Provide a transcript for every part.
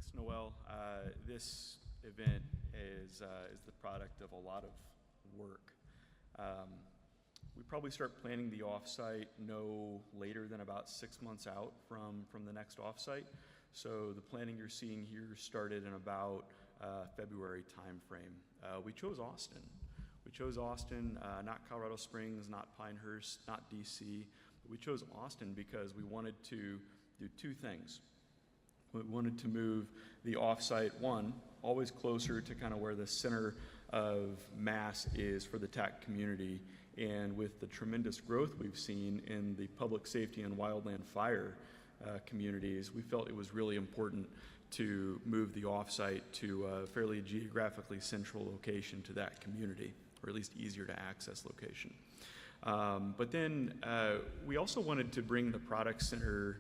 Thanks, Noel. This event is the product of a lot of work. We probably start planning the offsite no later than about 6 months out from the next offsite. So the planning you're seeing here started in about February timeframe. We chose Austin. We chose Austin, not Colorado Springs, not Pinehurst, not DC. But we chose Austin because we wanted to do two things. We wanted to move the offsite, one, always closer to kind of where the center of mass is for the TAK community. And with the tremendous growth we've seen in the public safety and wildland fire communities, we felt it was really important to move the offsite to a fairly geographically central location to that community, or at least easier to access location. But then we also wanted to bring the product center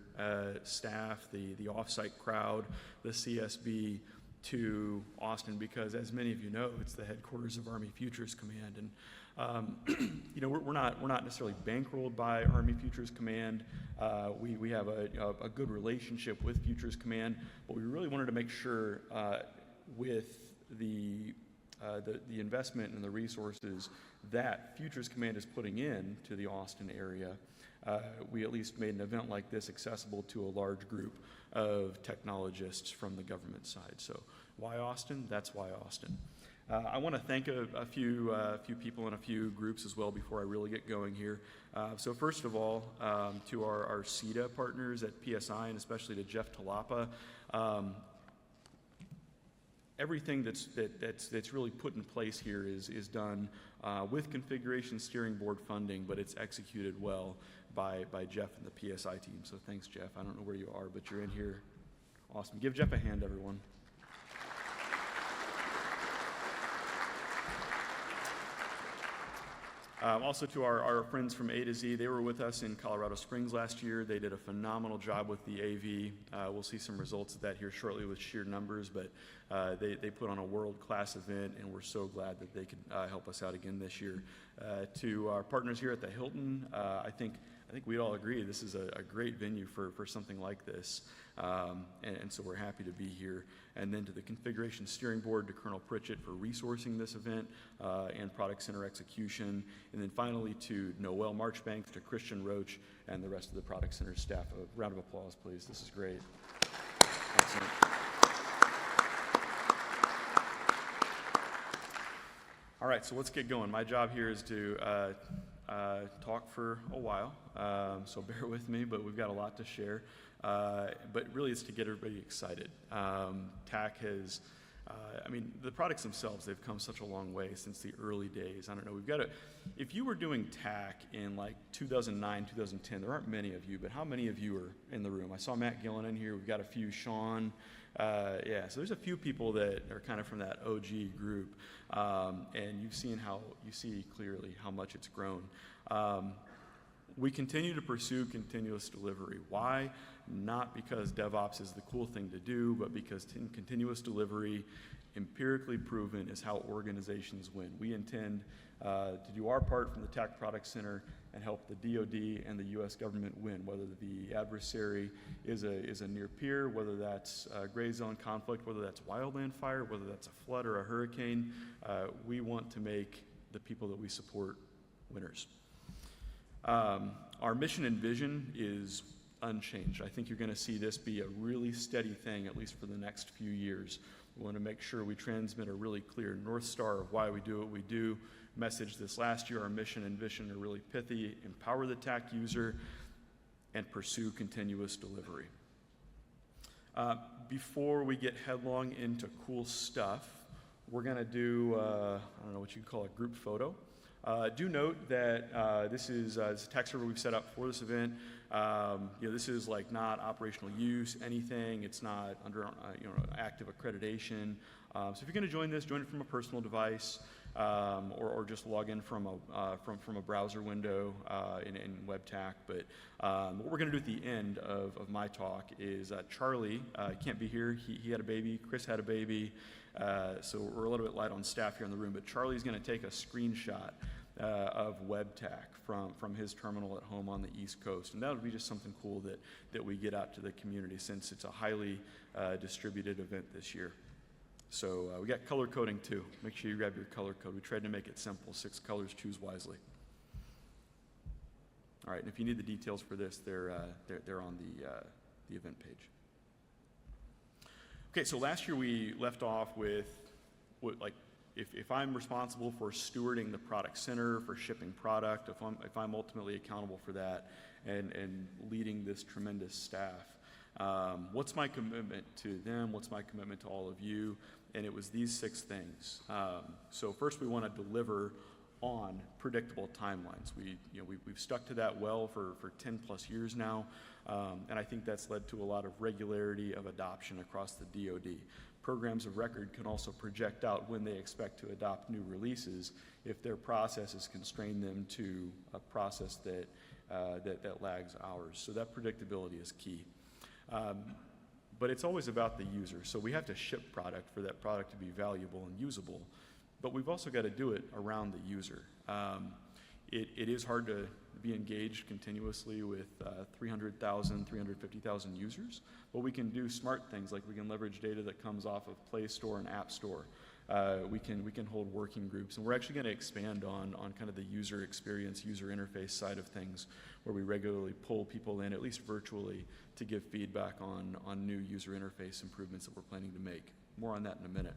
staff, the offsite crowd, the CSB to Austin because, as many of you know, it's the headquarters of Army Futures Command. And you know, we're not necessarily bankrolled by Army Futures Command. We have a good relationship with Futures Command, but we really wanted to make sure with the investment and the resources that Futures Command is putting in to the Austin area, we at least made an event like this accessible to a large group of technologists from the government side. So why Austin? That's why Austin. I want to thank a few people and a few groups as well before I really get going here. So first of all, to our CETA partners at PSI, and especially to Jeff Talapa. Everything that's really put in place here is done with configuration steering board funding, but it's executed well by Jeff and the PSI team. So thanks, Jeff. I don't know where you are, but you're in here. Awesome. Give Jeff a hand, everyone. Also to our friends from A to Z, they were with us in Colorado Springs last year. They did a phenomenal job with the AV. We'll see some results of that here shortly with sheer numbers, but they put on a world-class event, and we're so glad that they could help us out again this year. To our partners here at the Hilton, I think we'd all agree this is a great venue for something like this, and so we're happy to be here. And then to the Configuration Steering Board, to Colonel Pritchett for resourcing this event and Product Center execution. And then finally to Noel Marchbank, to Christian Roach, and the rest of the Product Center staff. A round of applause, please. This is great. Excellent. All right, so let's get going. My job here is to talk for a while, so bear with me, but we've got a lot to share. But really it's to get everybody excited. TAK has, I mean, the products themselves, they've come such a long way since the early days. I don't know, if you were doing TAK in like 2009, 2010, there aren't many of you, but how many of you are in the room? I saw Matt Gillen in here, we've got a few, Sean. Yeah, so there's a few people that are kind of from that OG group, and you see clearly how much it's grown. We continue to pursue continuous delivery. Why? Not because DevOps is the cool thing to do, but because continuous delivery, empirically proven, is how organizations win. We intend to do our part from the TAK Product Center and help the DoD and the U.S. government win, whether the adversary is a near peer, whether that's a gray zone conflict, whether that's wildland fire, whether that's a flood or a hurricane. We want to make the people that we support winners. Our mission and vision is unchanged. I think you're going to see this be a really steady thing, at least for the next few years. We want to make sure we transmit a really clear North Star of why we do what we do. Message this last year, our mission and vision are really pithy: empower the TAK user and pursue continuous delivery. Before we get headlong into cool stuff, we're going to do, I don't know what you call a group photo. Do note that this is a TAK server we've set up for this event. This is like not operational use, anything. It's not under active accreditation. So if you're going to join this, join it from a personal device, or just log in from a browser window in WebTAK. But what we're going to do at the end of my talk is Charlie can't be here. He had a baby. Chris had a baby. So we're a little bit light on staff here in the room. But Charlie's going to take a screenshot of WebTAK from his terminal at home on the East Coast. And that would be just something cool that we get out to the community, since it's a highly distributed event this year. So we got color coding too. Make sure you grab your color code. We tried to make it simple, 6 colors, choose wisely. All right, and if you need the details for this, they're on the event page. Okay, so last year we left off with if I'm responsible for stewarding the product center, for shipping product, if I'm ultimately accountable for that and leading this tremendous staff, what's my commitment to them? What's my commitment to all of you? And it was these 6 things. So first, we want to deliver on predictable timelines. We've stuck to that well for 10 plus years now, and I think that's led to a lot of regularity of adoption across the DoD. Programs of record can also project out when they expect to adopt new releases if their processes constrain them to a process that lags ours. So that predictability is key. But it's always about the user. So we have to ship product for that product to be valuable and usable, but we've also got to do it around the user. It is hard to be engaged continuously with 300,000, 350,000 users, but we can do smart things like we can leverage data that comes off of Play Store and App Store. We can hold working groups, and we're actually going to expand on kind of the user experience, user interface side of things, where we regularly pull people in, at least virtually, to give feedback on new user interface improvements that we're planning to make. More on that in a minute.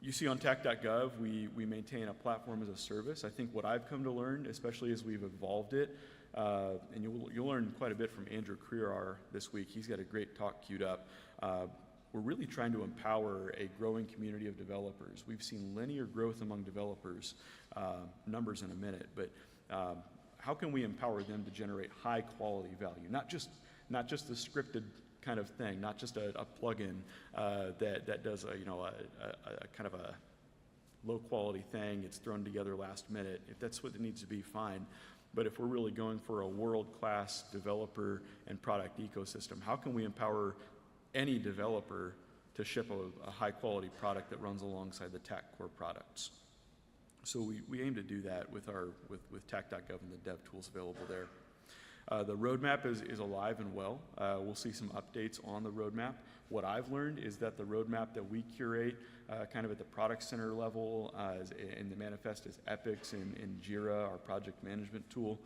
You see on TAK.gov, we maintain a platform as a service. I think what I've come to learn, especially as we've evolved it, and you'll learn quite a bit from Andrew Crerar this week. He's got a great talk queued up. We're really trying to empower a growing community of developers. We've seen linear growth among developers, numbers in a minute, but how can we empower them to generate high quality value? Not just the scripted kind of thing, not just a plugin that does a kind of a low quality thing. It's thrown together last minute. If that's what it needs to be, fine. But if we're really going for a world-class developer and product ecosystem, how can we empower any developer to ship a high-quality product that runs alongside the TAK core products? So we aim to do that with TAK.gov and the dev tools available there. The roadmap is alive and well. We'll see some updates on the roadmap. What I've learned is that the roadmap that we curate kind of at the product center level in the manifest as Epics and Jira, our project management tool,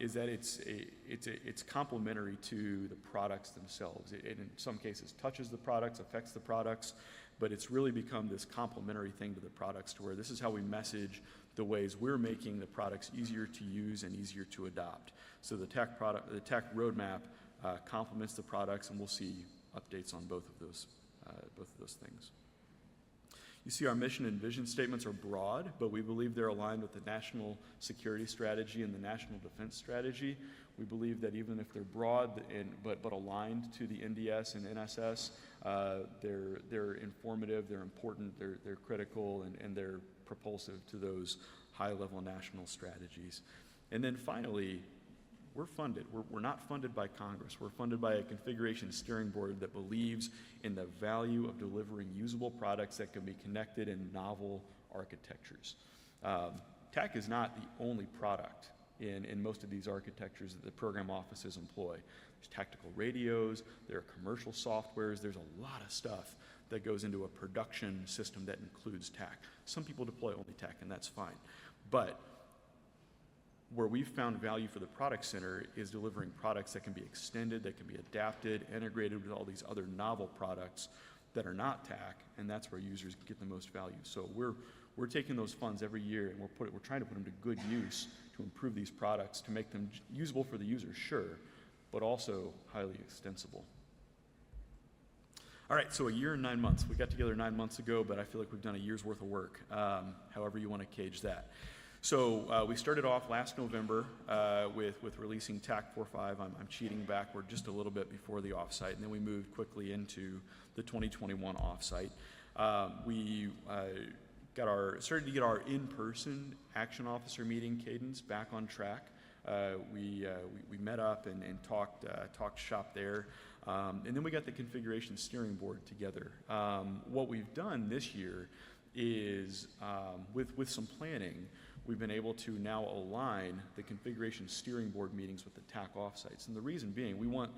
is that it's complementary to the products themselves. It in some cases touches the products, affects the products, but it's really become this complementary thing to the products, to where this is how we message the ways we're making the products easier to use and easier to adopt. So the TAK roadmap complements the products, and we'll see updates on both of those things. You see, our mission and vision statements are broad, but we believe they're aligned with the national security strategy and the national defense strategy. We believe that even if they're broad but aligned to the NDS and NSS, they're informative, they're important, they're critical, and they're propulsive to those high-level national strategies. And then finally, we're funded. We're not funded by Congress. We're funded by a configuration steering board that believes in the value of delivering usable products that can be connected in novel architectures. TAK is not the only product in most of these architectures that the program offices employ. There's tactical radios, there are commercial softwares, there's a lot of stuff that goes into a production system that includes TAK. Some people deploy only TAK, and that's fine. But where we've found value for the product center is delivering products that can be extended, that can be adapted, integrated with all these other novel products that are not TAK, and that's where users get the most value. So we're taking those funds every year, and we're trying to put them to good use to improve these products, to make them usable for the user, sure, but also highly extensible. All right, so a year and 9 months. We got together 9 months ago, but I feel like we've done a year's worth of work, however you want to cage that. So we started off last November with releasing TAK 4.5. I'm cheating backward just a little bit before the offsite, and then we moved quickly into the 2021 offsite. We started to get our in-person action officer meeting cadence back on track. We met up and talked shop there, and then we got the configuration steering board together. What we've done this year is with some planning, we've been able to now align the configuration steering board meetings with the TAK offsites. And the reason being, we want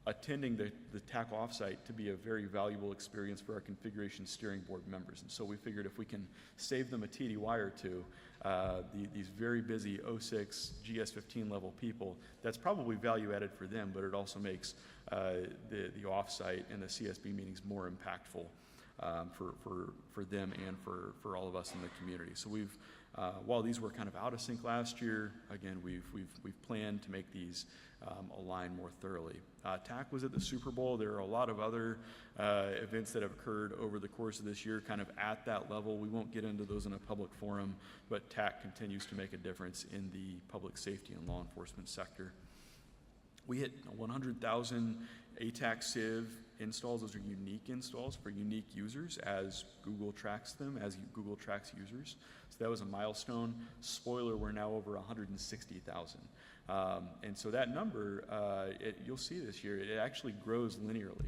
attending the TAK offsite to be a very valuable experience for our configuration steering board members. And so we figured if we can save them a TDY or two, these very busy 06 GS15 level people, that's probably value added for them, but it also makes the offsite and the CSB meetings more impactful for them and for all of us in the community. So we've, while these were kind of out of sync last year, again, we've planned to make these align more thoroughly. TAK was at the Super Bowl. There are a lot of other events that have occurred over the course of this year kind of at that level. We won't get into those in a public forum, but TAK continues to make a difference in the public safety and law enforcement sector. We hit 100,000 ATAK Civ installs. Those are unique installs for unique users as Google tracks them, as Google tracks users. So that was a milestone. Spoiler, we're now over 160,000. And so that number, you'll see this year, it actually grows linearly.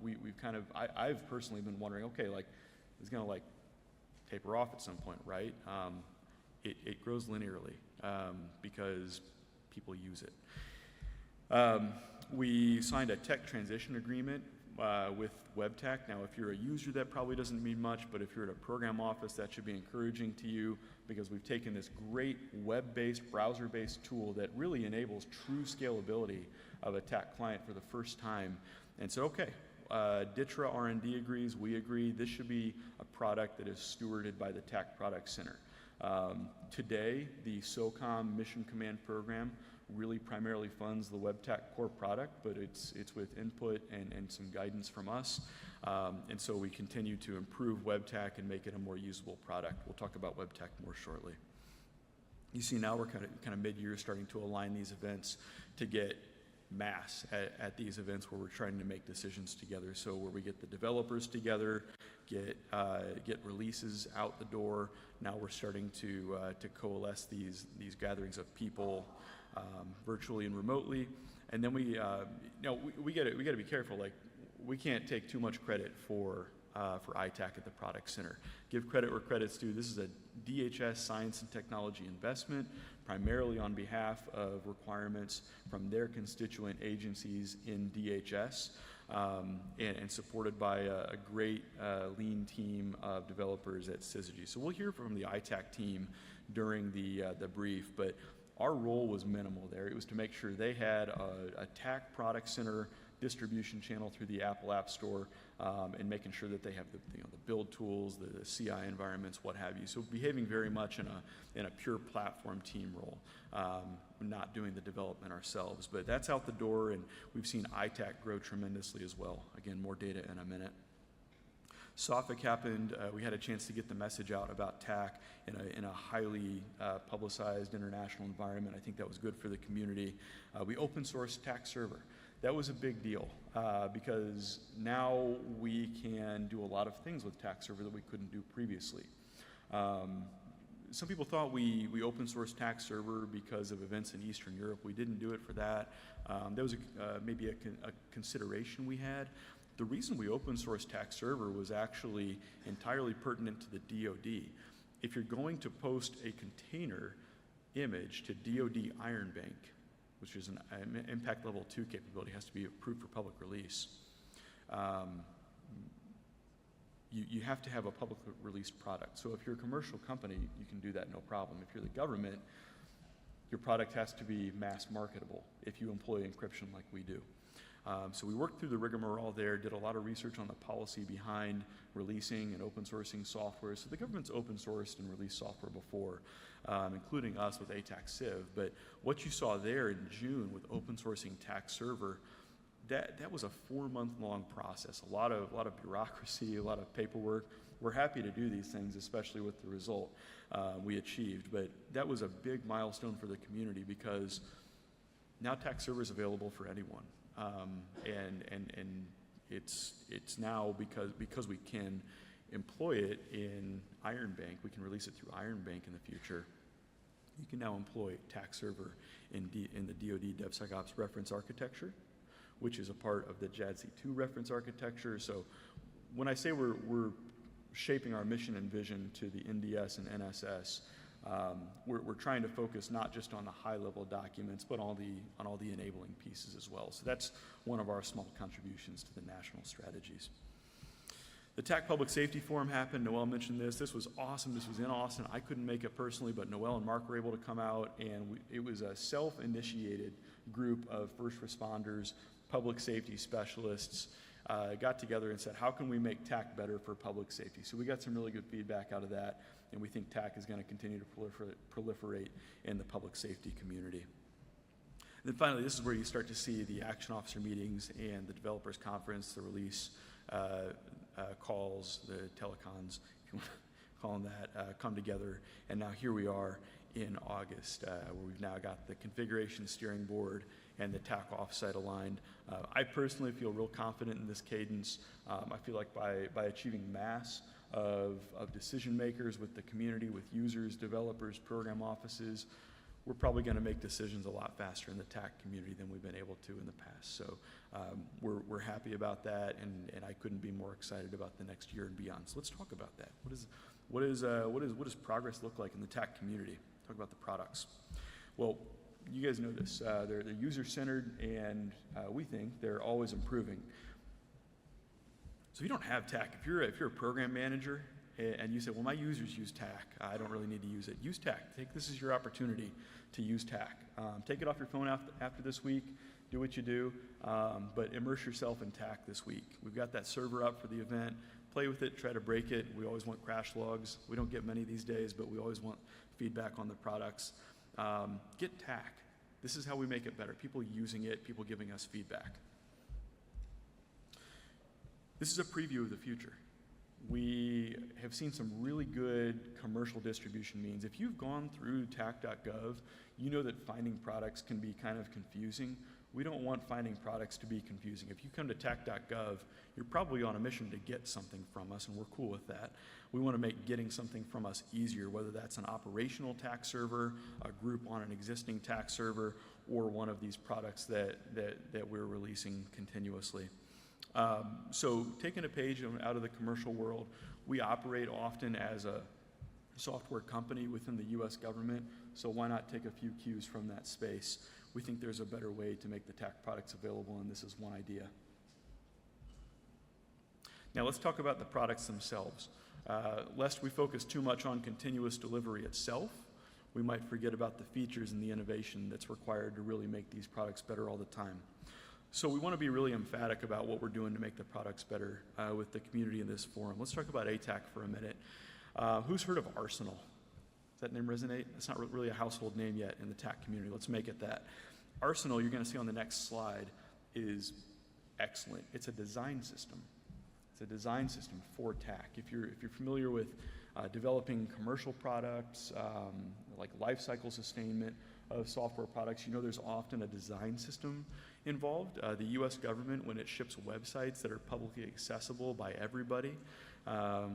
We've kind of, I've personally been wondering, okay, like, it's gonna like taper off at some point, right? It grows linearly because people use it. We signed a tech transition agreement with WebTech. Now, if you're a user, that probably doesn't mean much, but if you're at a program office, that should be encouraging to you because we've taken this great web-based, browser-based tool that really enables true scalability of a TAK client for the first time. And so, okay, DTRA R&D agrees, we agree, this should be a product that is stewarded by the TAK Product Center. Today, the SOCOM Mission Command Program really primarily funds the WebTech core product, but it's with input and some guidance from us. And so we continue to improve WebTech and make it a more usable product. We'll talk about WebTech more shortly. You see now we're kind of mid-year starting to align these events to get mass at these events where we're trying to make decisions together. So where we get the developers together, get releases out the door. Now we're starting to coalesce these gatherings of people virtually and remotely. And then we got to be careful. Like, we can't take too much credit for ITAC at the Product Center. Give credit where credit's due. This is a DHS science and technology investment, primarily on behalf of requirements from their constituent agencies in DHS, and supported by a great lean team of developers at Syzygy. So we'll hear from the ITAC team during the brief, but our role was minimal there. It was to make sure they had a TAK Product Center distribution channel through the Apple App Store, and making sure that they have the build tools, the CI environments, what have you. So behaving very much in a pure platform team role, not doing the development ourselves. But that's out the door, and we've seen ITAC grow tremendously as well. Again, more data in a minute. SOFIC happened. We had a chance to get the message out about TAK in a highly publicized international environment. I think that was good for the community. We open sourced TAK Server. That was a big deal because now we can do a lot of things with TAK Server that we couldn't do previously. Some people thought we open sourced TAK Server because of events in Eastern Europe. We didn't do it for that. That was maybe a consideration we had. The reason we open sourced TAK Server was actually entirely pertinent to the DoD. If you're going to post a container image to DoD Iron Bank, which is an impact level 2 capability, has to be approved for public release. You have to have a public released product. So if you're a commercial company, you can do that no problem. If you're the government, your product has to be mass marketable if you employ encryption like we do. So we worked through the rigmarole there, did a lot of research on the policy behind releasing and open sourcing software. So the government's open sourced and released software before, including us with ATAC Civ. But what you saw there in June with open sourcing TAK Server, that was a 4-month-long process. A lot of bureaucracy, a lot of paperwork. We're happy to do these things, especially with the result we achieved. But that was a big milestone for the community because now TAK Server is available for anyone. And it's now because we can employ it in Iron Bank, we can release it through Iron Bank in the future. You can now employ TAK Server in the DoD DevSecOps reference architecture, which is a part of the JADC2 reference architecture. So when I say we're shaping our mission and vision to the NDS and NSS, we're trying to focus not just on the high-level documents, but on all the enabling pieces as well. So that's one of our small contributions to the national strategies. The TAK Public Safety Forum happened. Noel mentioned this. This was awesome. This was in Austin. I couldn't make it personally, but Noel and Mark were able to come out, and it was a self-initiated group of first responders, public safety specialists, got together and said, how can we make TAK better for public safety? So we got some really good feedback out of that, and we think TAK is going to continue to proliferate in the public safety community. And then finally, this is where you start to see the action officer meetings and the developers conference, the release calls, the telecons, if you want to call them that, come together. And now here we are in August, where we've now got the configuration steering board and the TAK offsite aligned. I personally feel real confident in this cadence. I feel like by achieving mass of decision makers with the community, with users, developers, program offices, we're probably going to make decisions a lot faster in the TAK community than we've been able to in the past. So we're happy about that, and I couldn't be more excited about the next year and beyond. So let's talk about that. What does progress look like in the TAK community? Talk about the products. Well, you guys know this. They're user-centered, and we think they're always improving. So if you don't have TAK, if you're a program manager and you say, well, my users use TAK, I don't really need to use it. Use TAK. This is your opportunity to use TAK. Take it off your phone after this week. Do what you do, but immerse yourself in TAK this week. We've got that server up for the event. Play with it. Try to break it. We always want crash logs. We don't get many these days, but we always want feedback on the products. Get TAK. This is how we make it better. People using it, people giving us feedback. This is a preview of the future. We have seen some really good commercial distribution means. If you've gone through tak.gov, you know that finding products can be kind of confusing. We don't want finding products to be confusing. If you come to tak.gov, you're probably on a mission to get something from us, and we're cool with that. We want to make getting something from us easier, whether that's an operational TAK server, a group on an existing TAK server, or one of these products that we're releasing continuously. So taking a page out of the commercial world, we operate often as a software company within the US government, so why not take a few cues from that space? We think there's a better way to make the TAK products available, and this is one idea. Now let's talk about the products themselves. Lest we focus too much on continuous delivery itself, we might forget about the features and the innovation that's required to really make these products better all the time. So we want to be really emphatic about what we're doing to make the products better with the community in this forum. Let's talk about ATAK for a minute. Who's heard of Arsenal? Does that name resonate? It's not really a household name yet in the TAK community. Let's make it that. Arsenal, you're going to see on the next slide, is excellent. It's a design system. It's a design system for TAK. If you're familiar with developing commercial products, like lifecycle sustainment of software products, you know there's often a design system involved. The US government, when it ships websites that are publicly accessible by everybody,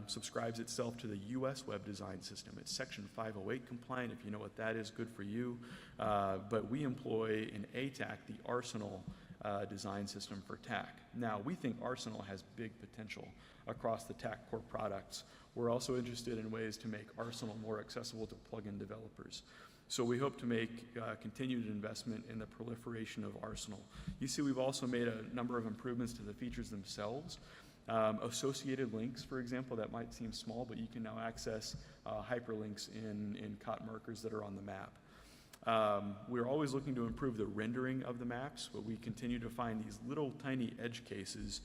subscribes itself to the US web design system. It's Section 508 compliant. If you know what that is, good for you. But we employ in ATAK the Arsenal design system for TAK. Now, we think Arsenal has big potential across the TAK core products. We're also interested in ways to make Arsenal more accessible to plug-in developers. So we hope to make continued investment in the proliferation of Arsenal. You see, we've also made a number of improvements to the features themselves. Associated links, for example, that might seem small, but you can now access hyperlinks in COT markers that are on the map. We're always looking to improve the rendering of the maps, but we continue to find these little tiny edge cases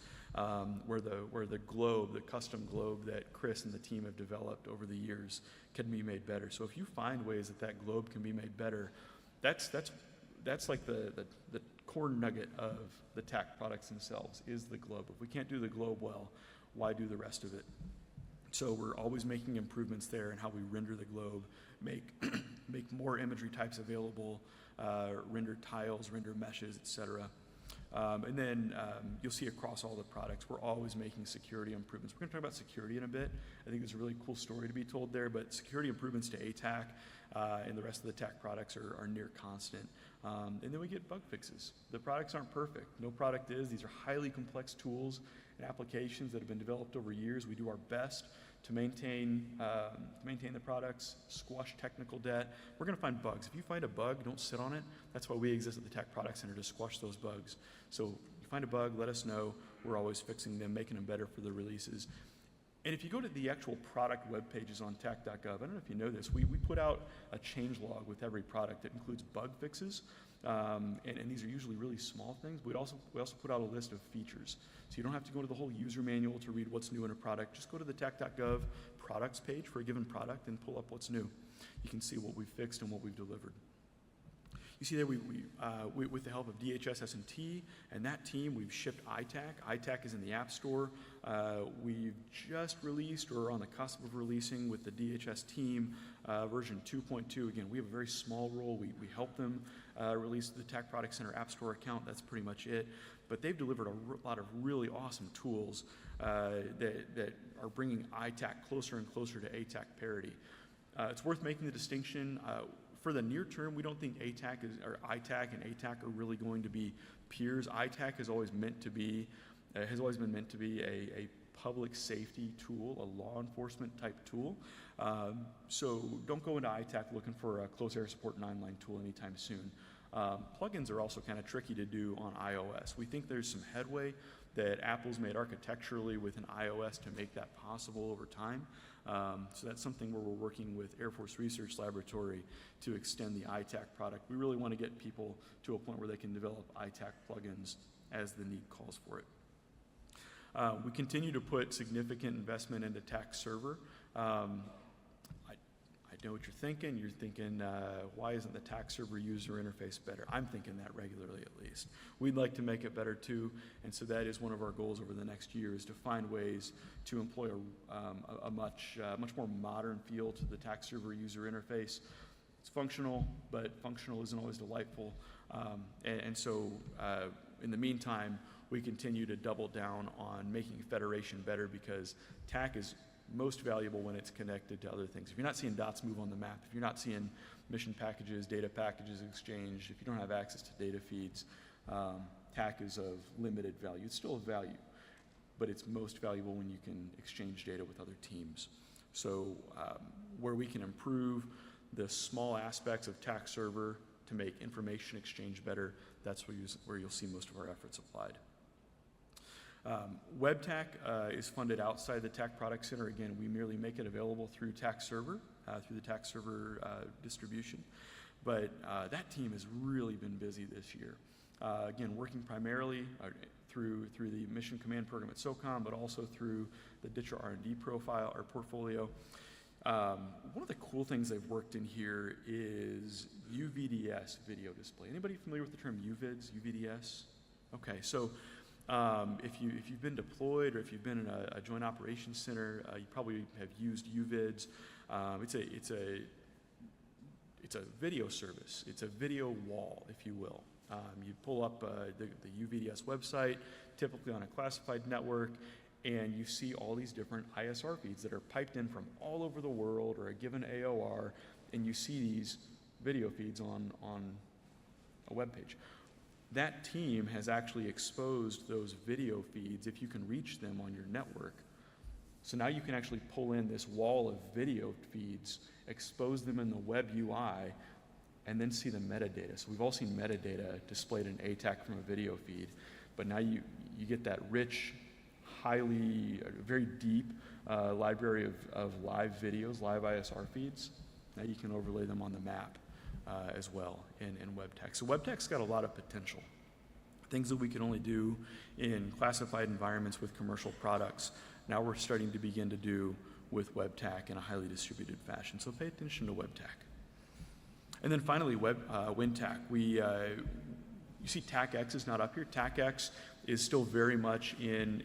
where the globe, the custom globe that Chris and the team have developed over the years can be made better. So if you find ways that globe can be made better, that's like the core nugget of the TAK products themselves is the globe. If we can't do the globe well, why do the rest of it? So we're always making improvements there in how we render the globe, make more imagery types available, render tiles, render meshes, etc. And then you'll see across all the products, we're always making security improvements. We're going to talk about security in a bit. I think there's a really cool story to be told there, but security improvements to ATAK and the rest of the TAK products are near constant. And then we get bug fixes. The products aren't perfect. No product is. These are highly complex tools and applications that have been developed over years. We do our best to maintain the products, squash technical debt. We're going to find bugs. If you find a bug, don't sit on it. That's why we exist at the TAK Product Center, to squash those bugs. So you find a bug, let us know. We're always fixing them, making them better for the releases. And if you go to the actual product web pages on tak.gov, I don't know if you know this, we put out a change log with every product that includes bug fixes. And these are usually really small things. We also put out a list of features. So you don't have to go to the whole user manual to read what's new in a product. Just go to the tak.gov products page for a given product and pull up what's new. You can see what we've fixed and what we've delivered. You see there, we with the help of DHS S&T and that team, we've shipped ITAK. ITAK is in the App Store. We've just released, or are on the cusp of releasing with the DHS team, version 2.2. Again, we have a very small role. We help them release the TAK Product Center App Store account. That's pretty much it. But they've delivered a lot of really awesome tools that are bringing ITAK closer and closer to ATAK parity. It's worth making the distinction. For the near term, we don't think ITAK and ATAK are really going to be peers. ITAK has always been meant to be a public safety tool, a law enforcement type tool. So don't go into ITAK looking for a close air support 9-line tool anytime soon. Plugins are also kind of tricky to do on iOS. We think there's some headway that Apple's made architecturally within iOS to make that possible over time. So that's something where we're working with Air Force Research Laboratory to extend the ITAK product. We really want to get people to a point where they can develop ITAK plugins as the need calls for it. We continue to put significant investment into TAK Server. I know what you're thinking. You're thinking, why isn't the TAK Server user interface better? I'm thinking that regularly, at least. We'd like to make it better too, and so that is one of our goals over the next year, is to find ways to employ a much more modern feel to the TAK Server user interface. It's functional, but functional isn't always delightful, and so in the meantime, we continue to double down on making Federation better, because TAK is most valuable when it's connected to other things. If you're not seeing dots move on the map, if you're not seeing mission packages, data packages exchanged, if you don't have access to data feeds, TAK is of limited value. It's still of value, but it's most valuable when you can exchange data with other teams. So where we can improve the small aspects of TAK Server to make information exchange better, that's where you'll see most of our efforts applied. WebTAK is funded outside the TAK Product Center. Again, we merely make it available through TAK Server, through the TAK Server distribution. But that team has really been busy this year. Again, working primarily through the Mission Command Program at SOCOM, but also through the Ditcher R&D portfolio. One of the cool things they've worked in here is UVDS video display. Anybody familiar with the term UVids, UVDS? Okay, so if you've been deployed, or if you've been in a joint operations center, you probably have used UVids. It's a video service. It's a video wall, if you will. You pull up the UVDS website, typically on a classified network, and you see all these different ISR feeds that are piped in from all over the world, or a given AOR, and you see these video feeds on a web page. That team has actually exposed those video feeds, if you can reach them on your network. So now you can actually pull in this wall of video feeds, expose them in the web UI, and then see the metadata. So we've all seen metadata displayed in ATAK from a video feed, but now you get that rich, very deep library of live videos, live ISR feeds. Now you can overlay them on the map as well in WebTAK. So WebTAK's got a lot of potential. Things that we can only do in classified environments with commercial products, now we're starting to begin to do with WebTAK in a highly distributed fashion. So pay attention to WebTAK. And then finally, WinTAK. You see TACX is not up here. TACX is still very much in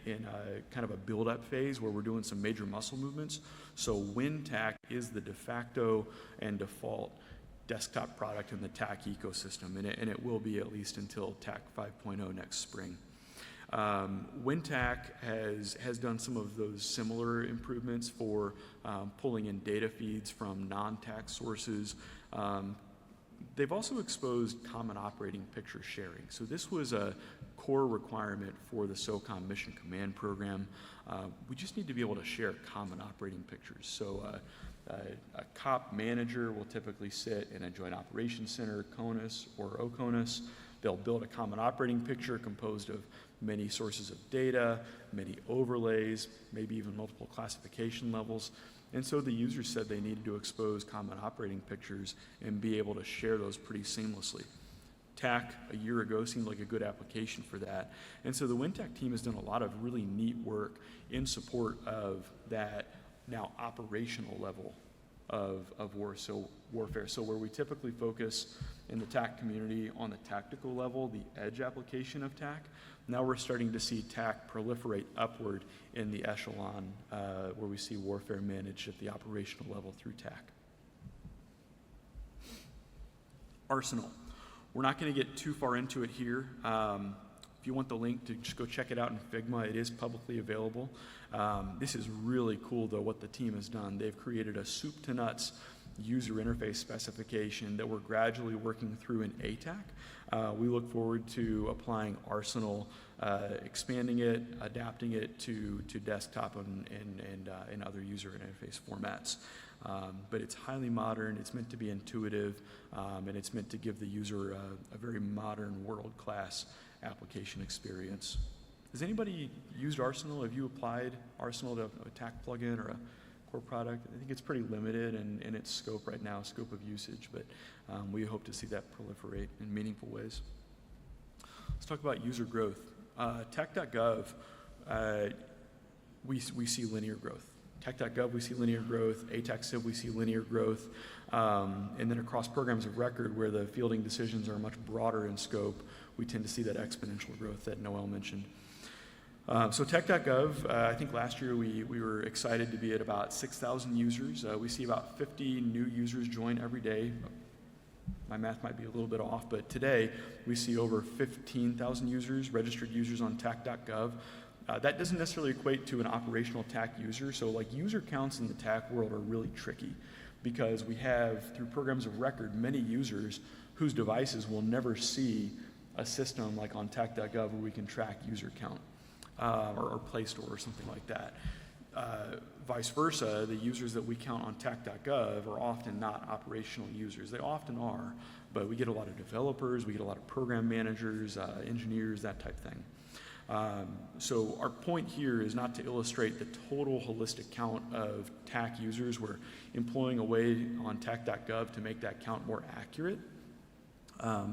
kind of a build-up phase where we're doing some major muscle movements. So WinTAK is the de facto and default desktop product in the TAK ecosystem, and it will be at least until TAK 5.0 next spring. WinTAK has done some of those similar improvements for pulling in data feeds from non-TAK sources, They've also exposed common operating picture sharing. So this was a core requirement for the SOCOM Mission Command Program. We just need to be able to share common operating pictures. So a COP manager will typically sit in a Joint Operations Center, CONUS or OCONUS. They'll build a common operating picture composed of many sources of data, many overlays, maybe even multiple classification levels. And so the users said they needed to expose common operating pictures and be able to share those pretty seamlessly. TAK a year ago seemed like a good application for that. And so the WinTAK team has done a lot of really neat work in support of that now operational level of warfare. So where we typically focus in the TAK community on the tactical level, the edge application of TAK, now we're starting to see TAK proliferate upward in the echelon where we see warfare managed at the operational level through TAK. Arsenal. We're not going to get too far into it here. If you want the link to just go check it out in Figma, it is publicly available. This is really cool, though, what the team has done. They've created a soup to nuts user interface specification that we're gradually working through in ATAK. We look forward to applying Arsenal, expanding it, adapting it to desktop and other user interface formats. But it's highly modern, it's meant to be intuitive, and it's meant to give the user a very modern, world-class application experience. Has anybody used Arsenal? Have you applied Arsenal to a TAK plugin or a core product? I think it's pretty limited in its scope right now, scope of usage, but we hope to see that proliferate in meaningful ways. Let's talk about user growth. TAK.gov, we see linear growth. TAK.gov, we see linear growth. ATAK Civ, we see linear growth. And then across programs of record where the fielding decisions are much broader in scope, we tend to see that exponential growth that Noel mentioned. So TAK.gov, I think last year we were excited to be at about 6,000 users. We see about 50 new users join every day. My math might be a little bit off, but today we see over 15,000 users, registered users on TAK.gov. That doesn't necessarily equate to an operational TAK user. So like user counts in the TAK world are really tricky because we have, through programs of record, many users whose devices will never see a system like on TAK.gov where we can track user count or Play Store or something like that. Vice versa, the users that we count on TAK.gov are often not operational users. They often are, but we get a lot of developers, we get a lot of program managers, engineers, that type thing. So our point here is not to illustrate the total holistic count of TAK users. We're employing a way on TAK.gov to make that count more accurate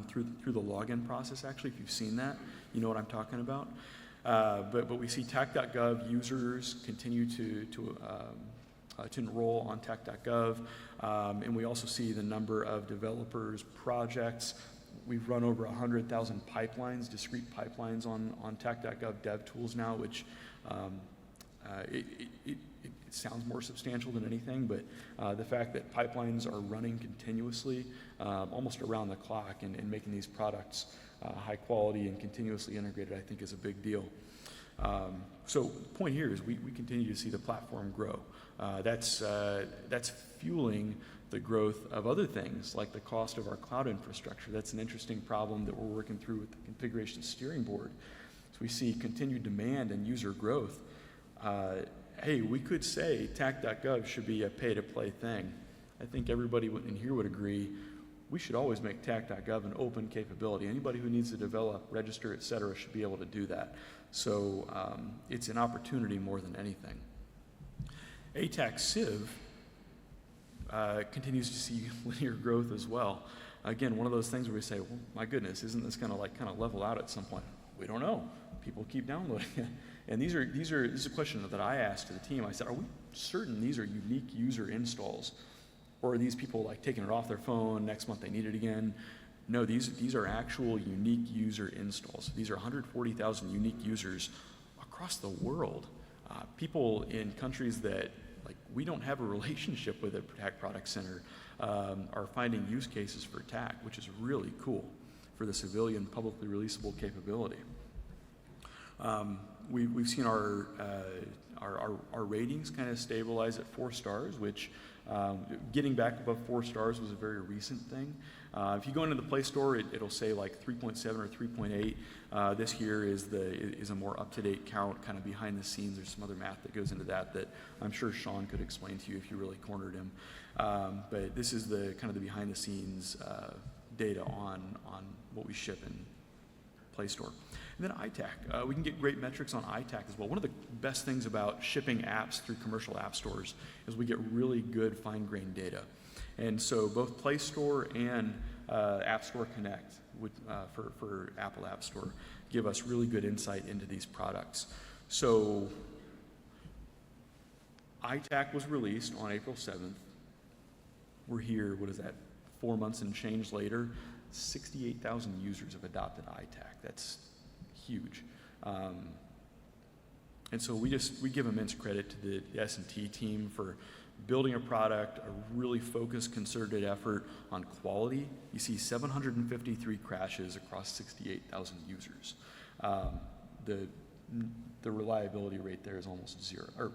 through the login process. Actually, if you've seen that, you know what I'm talking about. But we see TAK.gov users continue to enroll on TAK.gov, and we also see the number of developers, projects. We've run over 100,000 pipelines, discrete pipelines on TAK.gov dev tools now, which it sounds more substantial than anything, but the fact that pipelines are running continuously, almost around the clock, and making these products high quality and continuously integrated, I think is a big deal. So the point here is we continue to see the platform grow. That's fueling the growth of other things like the cost of our cloud infrastructure. That's an interesting problem that we're working through with the configuration steering board. So we see continued demand and user growth. Hey, we could say TAK.gov should be a pay-to-play thing. I think everybody in here would agree we should always make TAK.gov an open capability. Anybody who needs to develop, register, et cetera, should be able to do that. So it's an opportunity more than anything. ATAK Civ continues to see linear growth as well. Again, one of those things where we say, well, my goodness, isn't this going to kind of level out at some point? We don't know. People keep downloading it. And this is a question that I asked to the team. I said, are we certain these are unique user installs? Or are these people like taking it off their phone, next month they need it again? No, these are actual unique user installs. These are 140,000 unique users across the world. People in countries that we don't have a relationship with at TAK Product Center are finding use cases for TAK, which is really cool for the civilian publicly releasable capability. We've seen our ratings kind of stabilize at 4 stars, which Getting back above 4 stars was a very recent thing. If you go into the Play Store, it'll say like 3.7 or 3.8. This here is a more up-to-date count, kind of behind the scenes. There's some other math that goes into that I'm sure Sean could explain to you if you really cornered him. But this is the kind of the behind-the-scenes data on what we ship in Play Store. And then iTAK. We can get great metrics on iTAK as well. One of the best things about shipping apps through commercial app stores is we get really good fine-grained data. And so both Play Store and App Store Connect for Apple App Store give us really good insight into these products. So iTAK was released on April 7th. We're here, 4 months and change later. 68,000 users have adopted iTAK. That's huge. And so we give immense credit to the S&T team for building a product, a really focused, concerted effort on quality. You see 753 crashes across 68,000 users. The reliability rate there is almost zero, or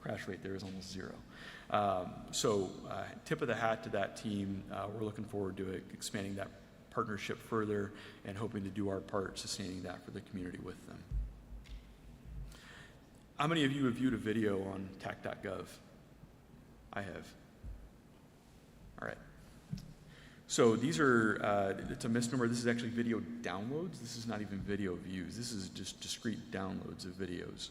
crash rate there is almost zero. So tip of the hat to that team. We're looking forward to expanding that partnership further and hoping to do our part sustaining that for the community with them. How many of you have viewed a video on tak.gov? I have. All right. So these are, it's a misnomer. This is actually video downloads. This is not even video views. This is just discrete downloads of videos.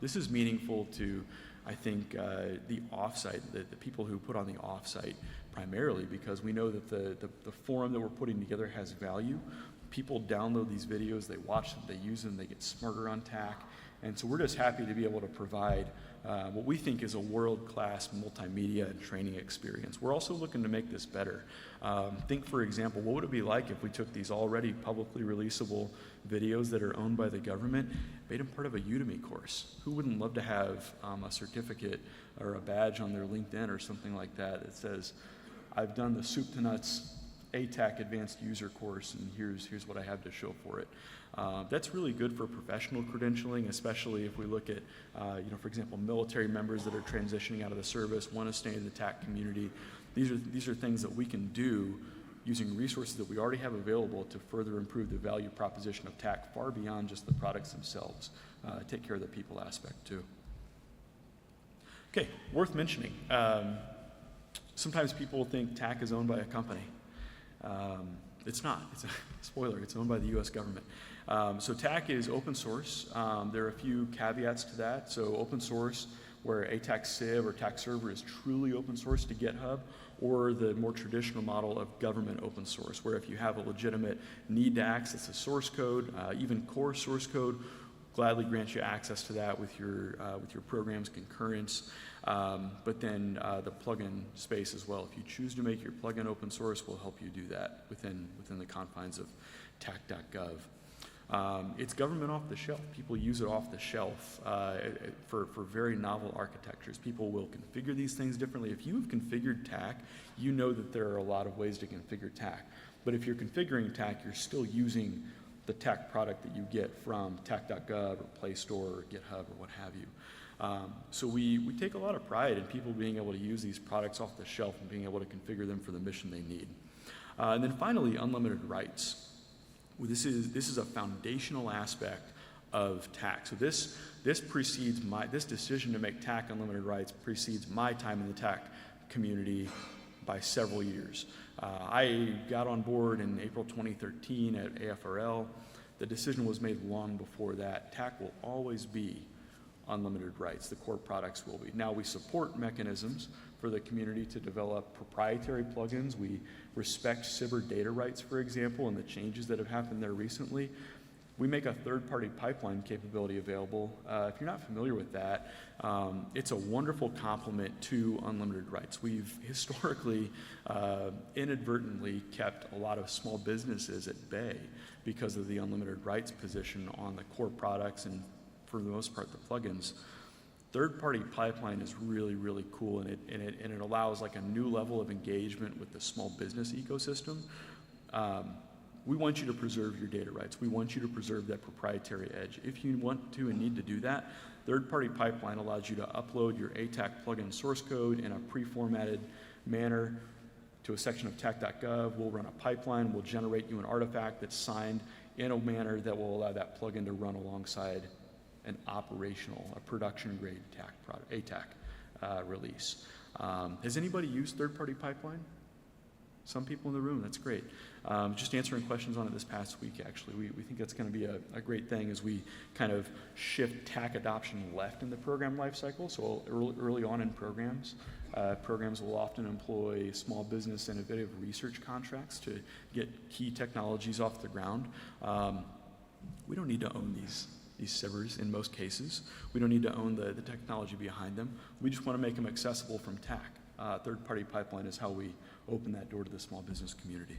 This is meaningful to, I think, the offsite, the people who put on the offsite primarily, because we know that the forum that we're putting together has value. People download these videos, they watch them, they use them, they get smarter on TAK. And so we're just happy to be able to provide what we think is a world-class multimedia and training experience. We're also looking to make this better. Think, for example, what would it be like if we took these already publicly releasable videos that are owned by the government, made them part of a Udemy course? Who wouldn't love to have a certificate or a badge on their LinkedIn or something like that that says, I've done the soup to nuts ATAK advanced user course, and here's what I have to show for it. That's really good for professional credentialing, especially if we look at, for example, military members that are transitioning out of the service, want to stay in the TAK community. These are things that we can do using resources that we already have available to further improve the value proposition of TAK far beyond just the products themselves. Take care of the people aspect too. Okay, worth mentioning. Sometimes people think TAK is owned by a company. It's not. It's a spoiler. It's owned by the U.S. government. So TAK is open source. There are a few caveats to that. So open source, where ATAK Civ or TAK Server is truly open source to GitHub, or the more traditional model of government open source, where if you have a legitimate need to access the source code, even core source code, gladly grant you access to that with your program's concurrence. But then the plugin space as well. If you choose to make your plugin open source, we'll help you do that within the confines of tak.gov. It's government off the shelf. People use it off the shelf for very novel architectures. People will configure these things differently. If you've configured TAK, you know that there are a lot of ways to configure TAK. But if you're configuring TAK, you're still using the TAK product that you get from tak.gov or Play Store or GitHub or what have you. So we take a lot of pride in people being able to use these products off the shelf and being able to configure them for the mission they need. And then finally, unlimited rights. This is a foundational aspect of TAK. So this precedes this decision to make TAK unlimited rights precedes my time in the TAK community by several years. I got on board in April 2013 at AFRL. The decision was made long before that. TAK will always be unlimited rights. The core products will be. Now we support mechanisms for the community to develop proprietary plugins. We respect CIBR data rights, for example, and the changes that have happened there recently. We make a third-party pipeline capability available. If you're not familiar with that, it's a wonderful complement to unlimited rights. We've historically inadvertently kept a lot of small businesses at bay because of the unlimited rights position on the core products and, for the most part, the plugins. Third-party pipeline is really, really cool, and it allows like a new level of engagement with the small business ecosystem. We want you to preserve your data rights. We want you to preserve that proprietary edge. If you want to and need to do that, third-party pipeline allows you to upload your ATAK plugin source code in a pre-formatted manner to a section of TAK.gov. We'll run a pipeline. We'll generate you an artifact that's signed in a manner that will allow that plugin to run alongside an operational, a production-grade ATAK release. Has anybody used third-party pipeline? Some people in the room, that's great. Just answering questions on it this past week, actually. We think that's going to be a great thing as we kind of shift TAK adoption left in the program lifecycle. So early on in programs, programs will often employ small business innovative research contracts to get key technologies off the ground. We don't need to own these servers in most cases. We don't need to own the technology behind them. We just want to make them accessible from TAK. Third-party pipeline is how we open that door to the small business community.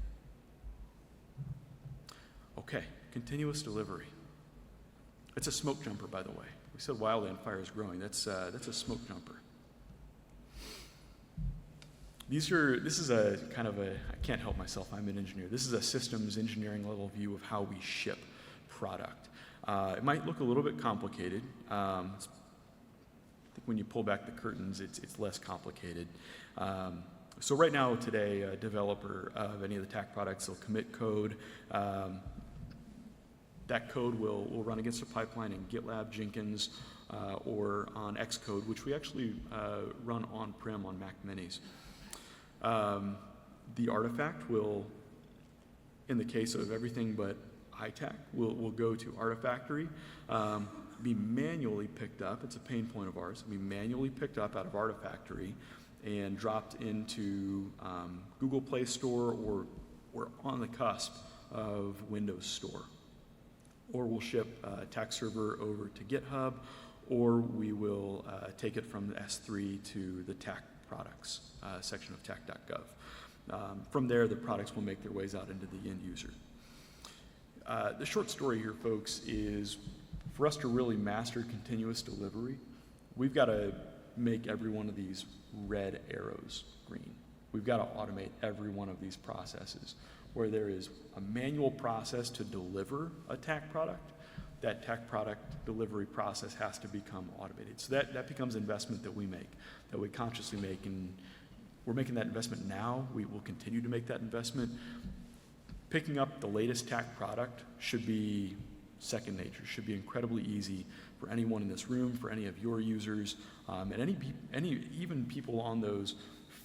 Okay, continuous delivery. It's a smoke jumper, by the way. We said wildland fire is growing. That's a smoke jumper. This is a kind of I can't help myself, I'm an engineer. This is a systems engineering level view of how we ship product. It might look a little bit complicated. I think when you pull back the curtains, it's less complicated. So right now, today, a developer of any of the TAK products will commit code. That code will run against a pipeline in GitLab, Jenkins, or on Xcode, which we actually run on-prem on Mac Minis. The artifact will, in the case of everything but ITAK, will go to Artifactory, be manually picked up. It's a pain point of ours. Be manually picked up out of Artifactory and dropped into Google Play Store, or we're on the cusp of Windows Store. Or we'll ship TAK server over to GitHub, or we will take it from the S3 to the TAK products section of TAK.gov. From there, the products will make their ways out into the end user. The short story here, folks, is for us to really master continuous delivery, we've got to make every one of these red arrows green. We've got to automate every one of these processes. Where there is a manual process to deliver a TAK product, that TAK product delivery process has to become automated. So that becomes investment that we make, that we consciously make, and we're making that investment now. We will continue to make that investment. Picking up the latest TAK product should be second nature, should be incredibly easy for anyone in this room, for any of your users, and even people on those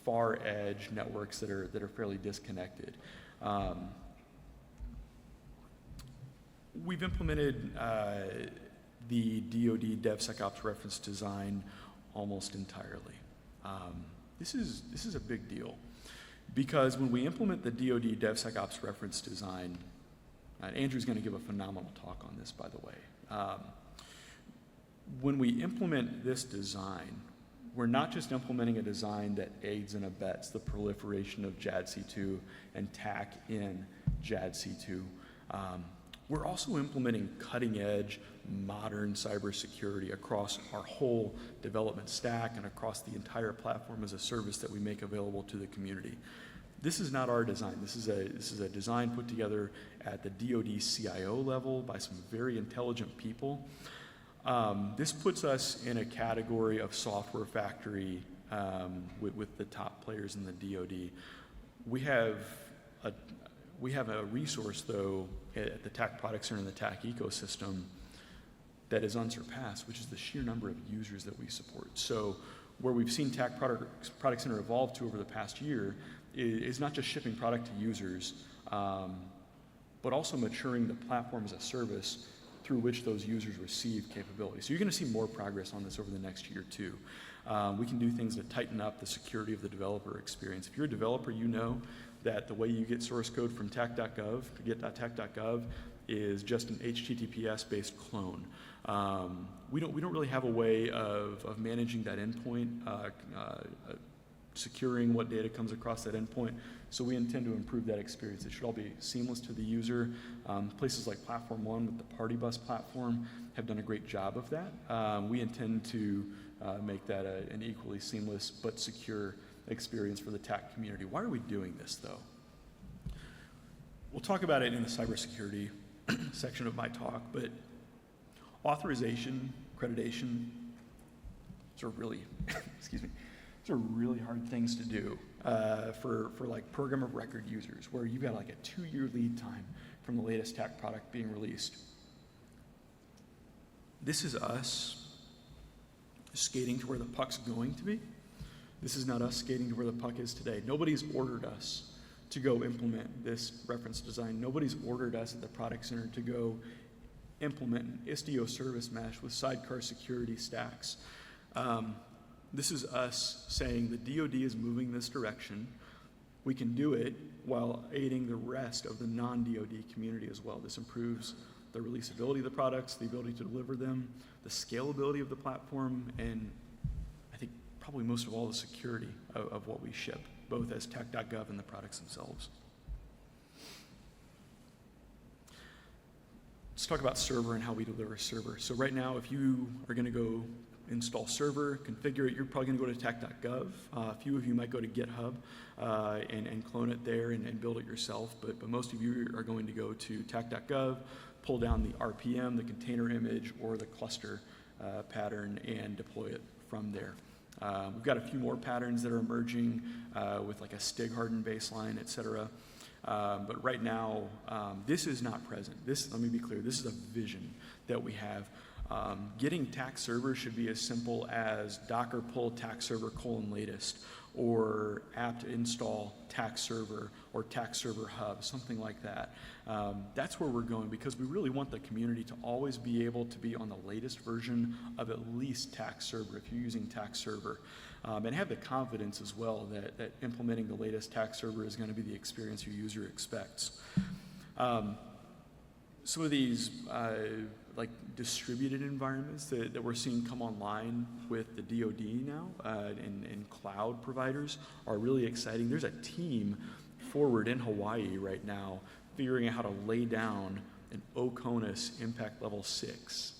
far edge networks that are fairly disconnected. We've implemented the DoD DevSecOps reference design almost entirely. This is a big deal because when we implement the DoD DevSecOps reference design, Andrew's going to give a phenomenal talk on this, by the way. When we implement this design, we're not just implementing a design that aids and abets the proliferation of JADC2 and TAK in JADC2. We're also implementing cutting-edge, modern cybersecurity across our whole development stack and across the entire platform as a service that we make available to the community. This is not our design. This is a design put together at the DoD CIO level by some very intelligent people. This puts us in a category of software factory with the top players in the DoD. We have a resource, though, at the TAK Product Center and the TAK ecosystem that is unsurpassed, which is the sheer number of users that we support. So where we've seen TAK Product Center evolve to over the past year is not just shipping product to users, but also maturing the platform as a service through which those users receive capabilities. So you're going to see more progress on this over the next year, too. We can do things to tighten up the security of the developer experience. If you're a developer, you know that the way you get source code from tak.gov to get.tak.gov is just an HTTPS-based clone. We don't really have a way of managing that endpoint, securing what data comes across that endpoint. So we intend to improve that experience. It should all be seamless to the user. Places like Platform One with the Party Bus platform have done a great job of that. We intend to make that an equally seamless but secure experience for the TAK community. Why are we doing this, though? Well, talk about it in the cybersecurity section of my talk, but authorization, accreditation, these are really, excuse me, these are really hard things to do for like program of record users, where you've got like a 2-year lead time from the latest TAK product being released. This is us skating to where the puck's going to be. This is not us skating to where the puck is today. Nobody's ordered us to go implement this reference design. Nobody's ordered us at the product center to go implement an Istio service mesh with sidecar security stacks. This is us saying the DoD is moving this direction. We can do it while aiding the rest of the non-DoD community as well. This improves the releasability of the products, the ability to deliver them, the scalability of the platform, and I think probably most of all the security of what we ship, both as TAK.gov and the products themselves. Let's talk about server and how we deliver server. So right now, if you are going to go install server, configure it, you're probably going to go to TAK.gov. A few of you might go to GitHub and clone it there and build it yourself, but most of you are going to go to TAK.gov, pull down the RPM, the container image, or the cluster pattern, and deploy it from there. We've got a few more patterns that are emerging with like a STIG-hardened baseline, et cetera. But right now, this is not present. This, let me be clear, this is a vision that we have. Getting TAK server should be as simple as Docker pull TAK server :latest, or apt install TAK server or TAK server hub, something like that. That's where we're going, because we really want the community to always be able to be on the latest version of at least TAK server if you're using TAK server. And have the confidence as well that implementing the latest TAK server is going to be the experience your user expects. Some of these like distributed environments that we're seeing come online with the DoD now and cloud providers are really exciting. There's a team forward in Hawaii right now figuring out how to lay down an OCONUS Impact Level 6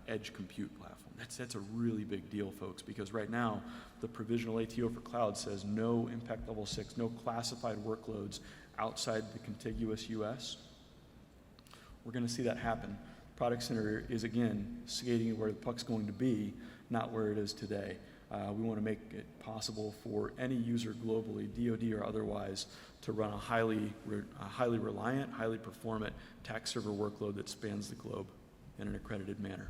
edge compute platform. That's a really big deal, folks, because right now the provisional ATO for cloud says no Impact Level 6, no classified workloads outside the contiguous US. We're going to see that happen. Product Center is, again, skating where the puck's going to be, not where it is today. We want to make it possible for any user globally, DoD or otherwise, to run a highly reliant, highly performant TAK server workload that spans the globe in an accredited manner.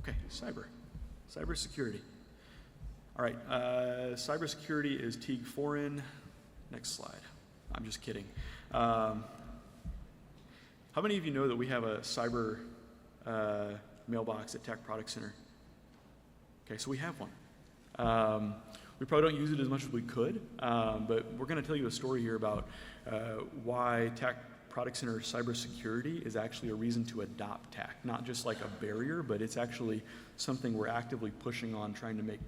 Okay, cybersecurity. All right, cybersecurity is TEAG 4N. Next slide. I'm just kidding. How many of you know that we have a cyber mailbox at TAK Product Center? Okay, so we have one. We probably don't use it as much as we could, but we're going to tell you a story here about why TAK Product Center cybersecurity is actually a reason to adopt TAK, not just like a barrier, but it's actually something we're actively pushing on, trying to make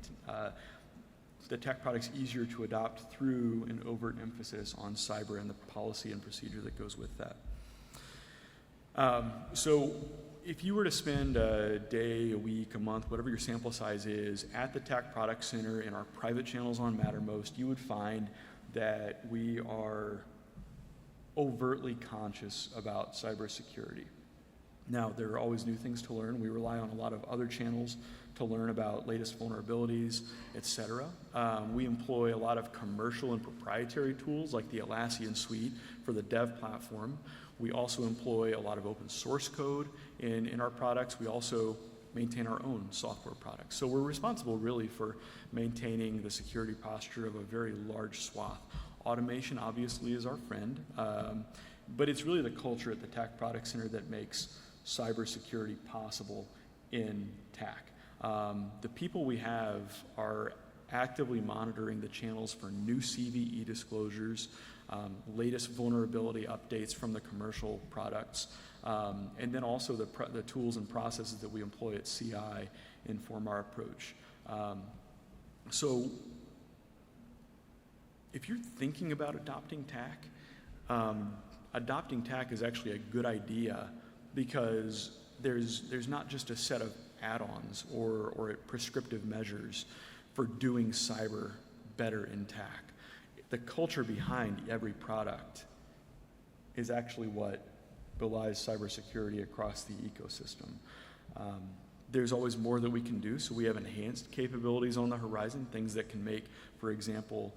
the TAK products easier to adopt through an overt emphasis on cyber and the policy and procedure that goes with that. So if you were to spend a day, a week, a month, whatever your sample size is, at the TAK Product Center in our private channels on Mattermost, you would find that we are overtly conscious about cybersecurity. Now, there are always new things to learn. We rely on a lot of other channels to learn about latest vulnerabilities, et cetera. We employ a lot of commercial and proprietary tools like the Atlassian suite for the dev platform. We also employ a lot of open source code in our products. We also maintain our own software products. So we're responsible really for maintaining the security posture of a very large swath. Automation obviously is our friend, but it's really the culture at the TAK Product Center that makes cybersecurity possible in TAK. The people we have are actively monitoring the channels for new CVE disclosures, latest vulnerability updates from the commercial products, and then also the tools and processes that we employ at CI inform our approach. So if you're thinking about adopting TAK, adopting TAK is actually a good idea, because there's not just a set of add-ons or prescriptive measures for doing cyber better in TAK. The culture behind every product is actually what belies cybersecurity across the ecosystem. There's always more that we can do, so we have enhanced capabilities on the horizon, things that can make, for example,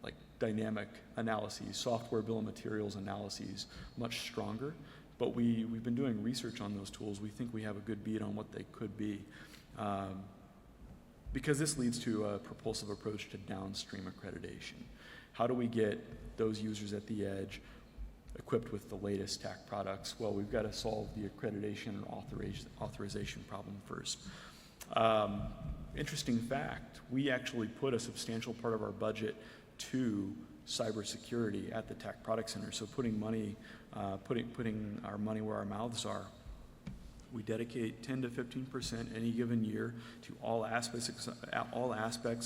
like dynamic analyses, software bill of materials analyses much stronger. But we've been doing research on those tools. We think we have a good beat on what they could be. Because this leads to a propulsive approach to downstream accreditation. How do we get those users at the edge equipped with the latest TAK products? Well, we've got to solve the accreditation and authorization problem first. Interesting fact, we actually put a substantial part of our budget to cybersecurity at the TAK Product Center. So putting our money where our mouths are. We dedicate 10 to 15% any given year to all aspects of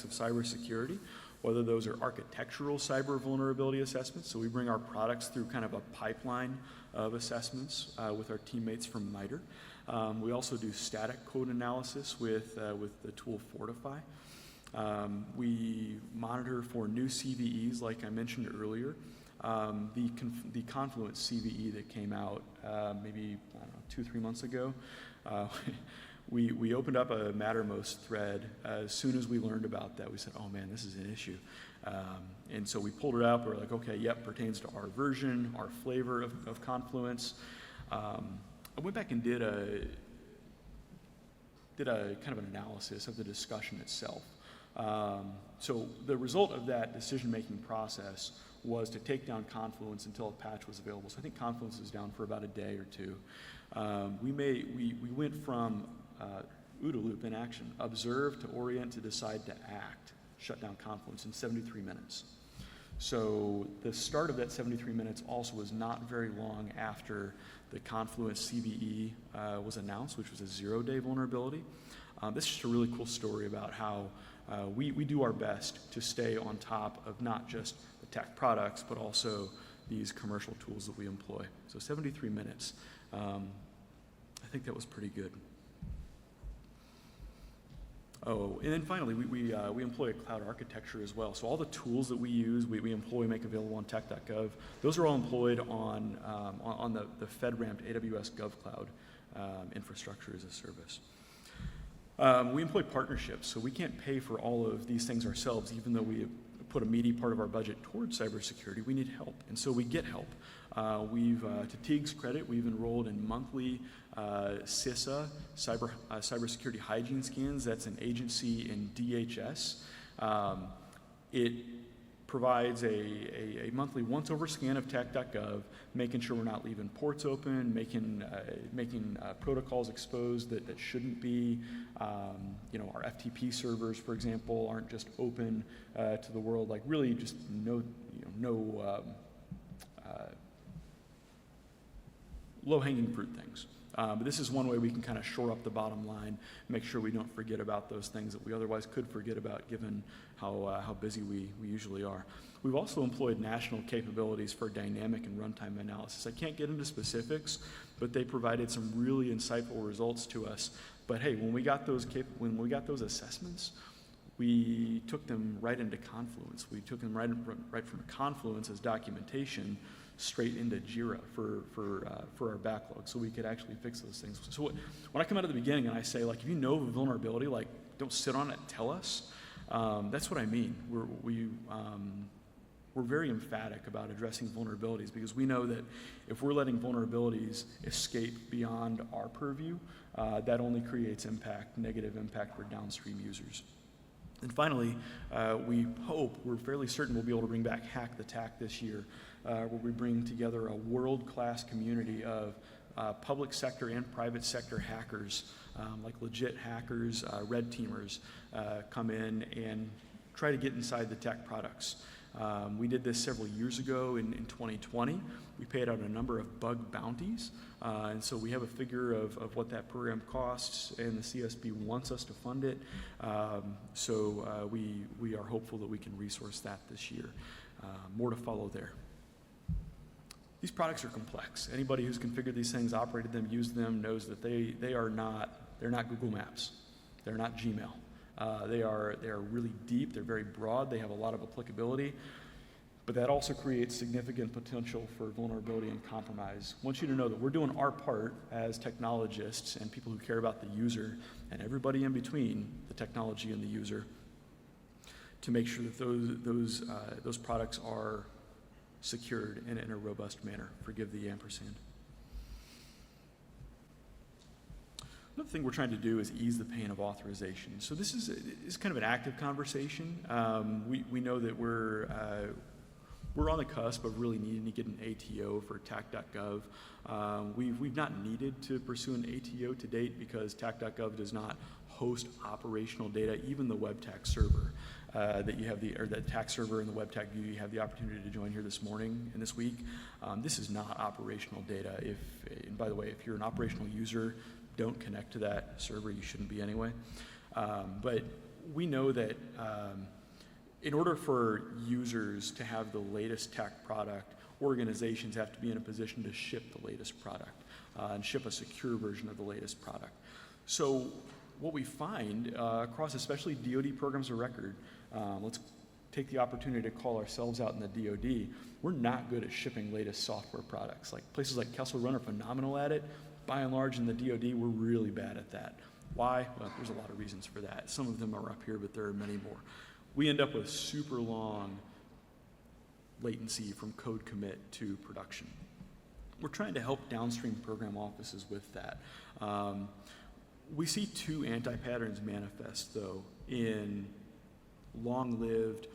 cybersecurity, whether those are architectural cyber vulnerability assessments. So we bring our products through kind of a pipeline of assessments with our teammates from MITRE. We also do static code analysis with the tool Fortify. We monitor for new CVEs, like I mentioned earlier. The Confluence CVE that came out maybe, I don't know, 2-3 months ago, we opened up a Mattermost thread. As soon as we learned about that, we said, oh man, this is an issue. And so we pulled it up, we're like, okay, yep, pertains to our version, our flavor of Confluence. I went back and did a kind of an analysis of the discussion itself. So the result of that decision-making process was to take down Confluence until a patch was available. So I think Confluence was down for about a day or two. We went from OODA loop in action, observe to orient to decide to act, shut down Confluence in 73 minutes. So the start of that 73 minutes also was not very long after the Confluence CVE was announced, which was a 0-day vulnerability. This is just a really cool story about how we do our best to stay on top of not just the TAK products, but also these commercial tools that we employ. So 73 minutes. I think that was pretty good. Oh, and then finally, we employ a cloud architecture as well. So all the tools that we use, we employ, make available on tak.gov. Those are all employed on the FedRAMP AWS GovCloud infrastructure as a service. We employ partnerships, so we can't pay for all of these things ourselves, even though we put a meaty part of our budget towards cybersecurity. We need help, and so we get help. To Teague's credit, we've enrolled in monthly CISA, cybersecurity hygiene scans. That's an agency in DHS. It provides a monthly once-over scan of tak.gov, making sure we're not leaving ports open, making protocols exposed that shouldn't be. Our FTP servers, for example, aren't just open to the world. Like really, just no low-hanging fruit things. But this is one way we can kind of shore up the bottom line, make sure we don't forget about those things that we otherwise could forget about given how busy we usually are. We've also employed national capabilities for dynamic and runtime analysis. I can't get into specifics, but they provided some really insightful results to us. But hey, when we got those assessments, we took them right into Confluence. We took them right from Confluence as documentation straight into Jira for our backlog, so we could actually fix those things. So when I come out of the beginning and I say, like, if you know of a vulnerability, like, don't sit on it, tell us. That's what I mean. We're very emphatic about addressing vulnerabilities because we know that if we're letting vulnerabilities escape beyond our purview, that only creates negative impact for downstream users. And finally, we're fairly certain we'll be able to bring back Hack the TAK this year, where we bring together a world-class community of public sector and private sector hackers, like legit hackers, red teamers, come in and try to get inside the TAK products. We did this several years ago in 2020. We paid out a number of bug bounties, and so we have a figure of what that program costs, and the CSB wants us to fund it. So we are hopeful that we can resource that this year. More to follow there. These products are complex. Anybody who's configured these things, operated them, used them, knows that they're not Google Maps. They're not Gmail. They are really deep, they're very broad, they have a lot of applicability, but that also creates significant potential for vulnerability and compromise. I want you to know that we're doing our part as technologists and people who care about the user and everybody in between the technology and the user to make sure that those products are secured in a robust manner. Forgive the ampersand. Another thing we're trying to do is ease the pain of authorization. So this is kind of an active conversation. We know that we're on the cusp of really needing to get an ATO for TAK.gov. We've not needed to pursue an ATO to date because TAK.gov does not host operational data, even the WebTAK server that you have that TAK server and the WebTAK view you have the opportunity to join here this morning and this week. This is not operational data. And by the way, if you're an operational user, don't connect to that server. You shouldn't be anyway. But we know that in order for users to have the latest TAK product, organizations have to be in a position to ship the latest product and ship a secure version of the latest product. So what we find across especially DoD programs of record, let's take the opportunity to call ourselves out in the DoD, we're not good at shipping latest software products. Like places like Kessel Run are phenomenal at it. By and large in the DoD, we're really bad at that. Why? Well, there's a lot of reasons for that. Some of them are up here, but there are many more. We end up with super long latency from code commit to production. We're trying to help downstream program offices with that. We see two anti-patterns manifest, though, in long-lived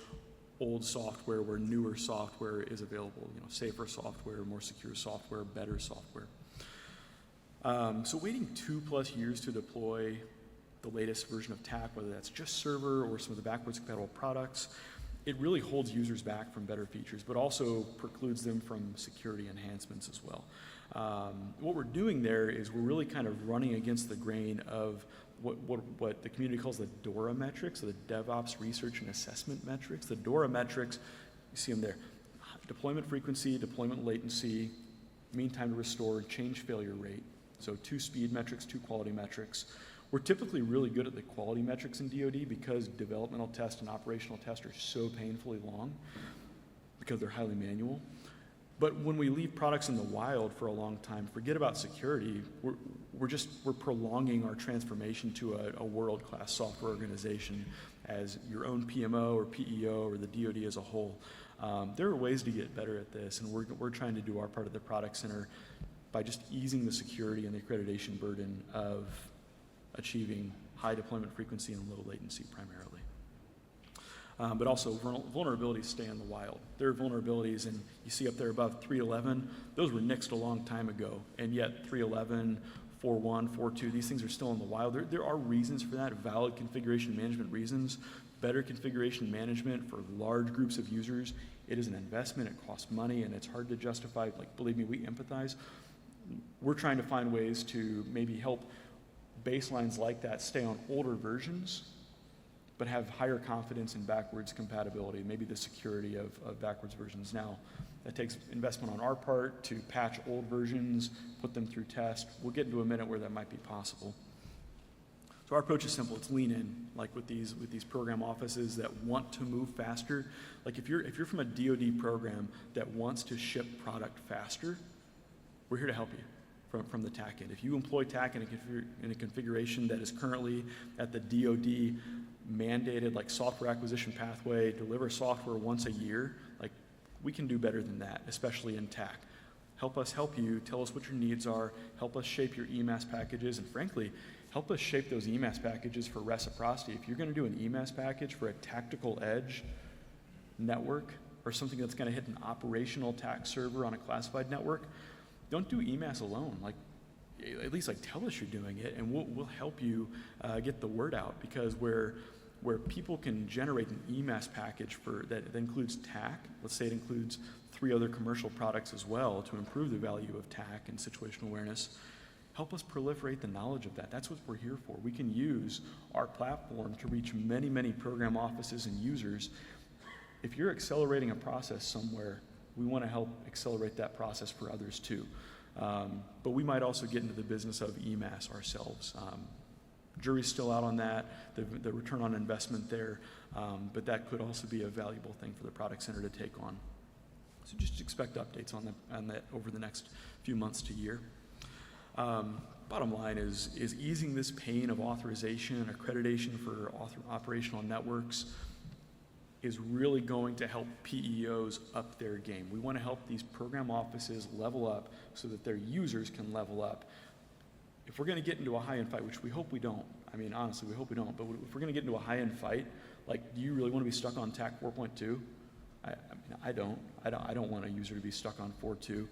old software where newer software is available, safer software, more secure software, better software. So waiting 2+ years to deploy the latest version of TAK, whether that's just server or some of the backwards compatible products, it really holds users back from better features, but also precludes them from security enhancements as well. What we're doing there is we're really kind of running against the grain of what the community calls the DORA metrics, so the DevOps Research and Assessment metrics. The DORA metrics, you see them there: deployment frequency, deployment latency, mean time to restore, change failure rate. So 2 speed metrics, 2 quality metrics. We're typically really good at the quality metrics in DoD because developmental tests and operational tests are so painfully long because they're highly manual. But when we leave products in the wild for a long time, forget about security, we're prolonging our transformation to a world-class software organization as your own PMO or PEO or the DoD as a whole. There are ways to get better at this, and we're trying to do our part of the product center by just easing the security and the accreditation burden of achieving high deployment frequency and low latency primarily. But also vulnerabilities stay in the wild. There are vulnerabilities, and you see up there above 3.11, those were nixed a long time ago, and yet 3.11, 4.1, 4.2, these things are still in the wild. There are reasons for that, valid configuration management reasons, better configuration management for large groups of users. It is an investment, it costs money, and it's hard to justify. Like, believe me, we empathize. We're trying to find ways to maybe help baselines like that stay on older versions, but have higher confidence in backwards compatibility, maybe the security of backwards versions. Now, that takes investment on our part to patch old versions, put them through test. We'll get into a minute where that might be possible. So our approach is simple. It's lean in, like with these program offices that want to move faster. Like if you're from a DoD program that wants to ship product faster, we're here to help you from the TAK end. If you employ TAK in a configuration that is currently at the DoD mandated, like software acquisition pathway, deliver software once a year, like we can do better than that, especially in TAK. Help us help you, tell us what your needs are, help us shape your EMAS packages, and frankly, help us shape those EMAS packages for reciprocity. If you're going to do an EMAS package for a tactical edge network or something that's going to hit an operational TAK server on a classified network, don't do EMAS alone. Like, at least tell us you're doing it, and we'll help you get the word out, because where people can generate an EMAS package that includes TAK, let's say it includes 3 other commercial products as well to improve the value of TAK and situational awareness, help us proliferate the knowledge of that. That's what we're here for. We can use our platform to reach many, many program offices and users. If you're accelerating a process somewhere, we want to help accelerate that process for others too. But we might also get into the business of EMAS ourselves Jury's still out on that, the return on investment there, but that could also be a valuable thing for the product center to take on. So just expect updates on that over the next few months to year. Bottom line is easing this pain of authorization, accreditation for operational networks is really going to help PEOs up their game. We want to help these program offices level up so that their users can level up. If we're going to get into a high-end fight, which we hope we don't, I mean, honestly, we hope we don't, but if we're going to get into a high-end fight, like, do you really want to be stuck on TAK 4.2? I don't want a user to be stuck on 4.2.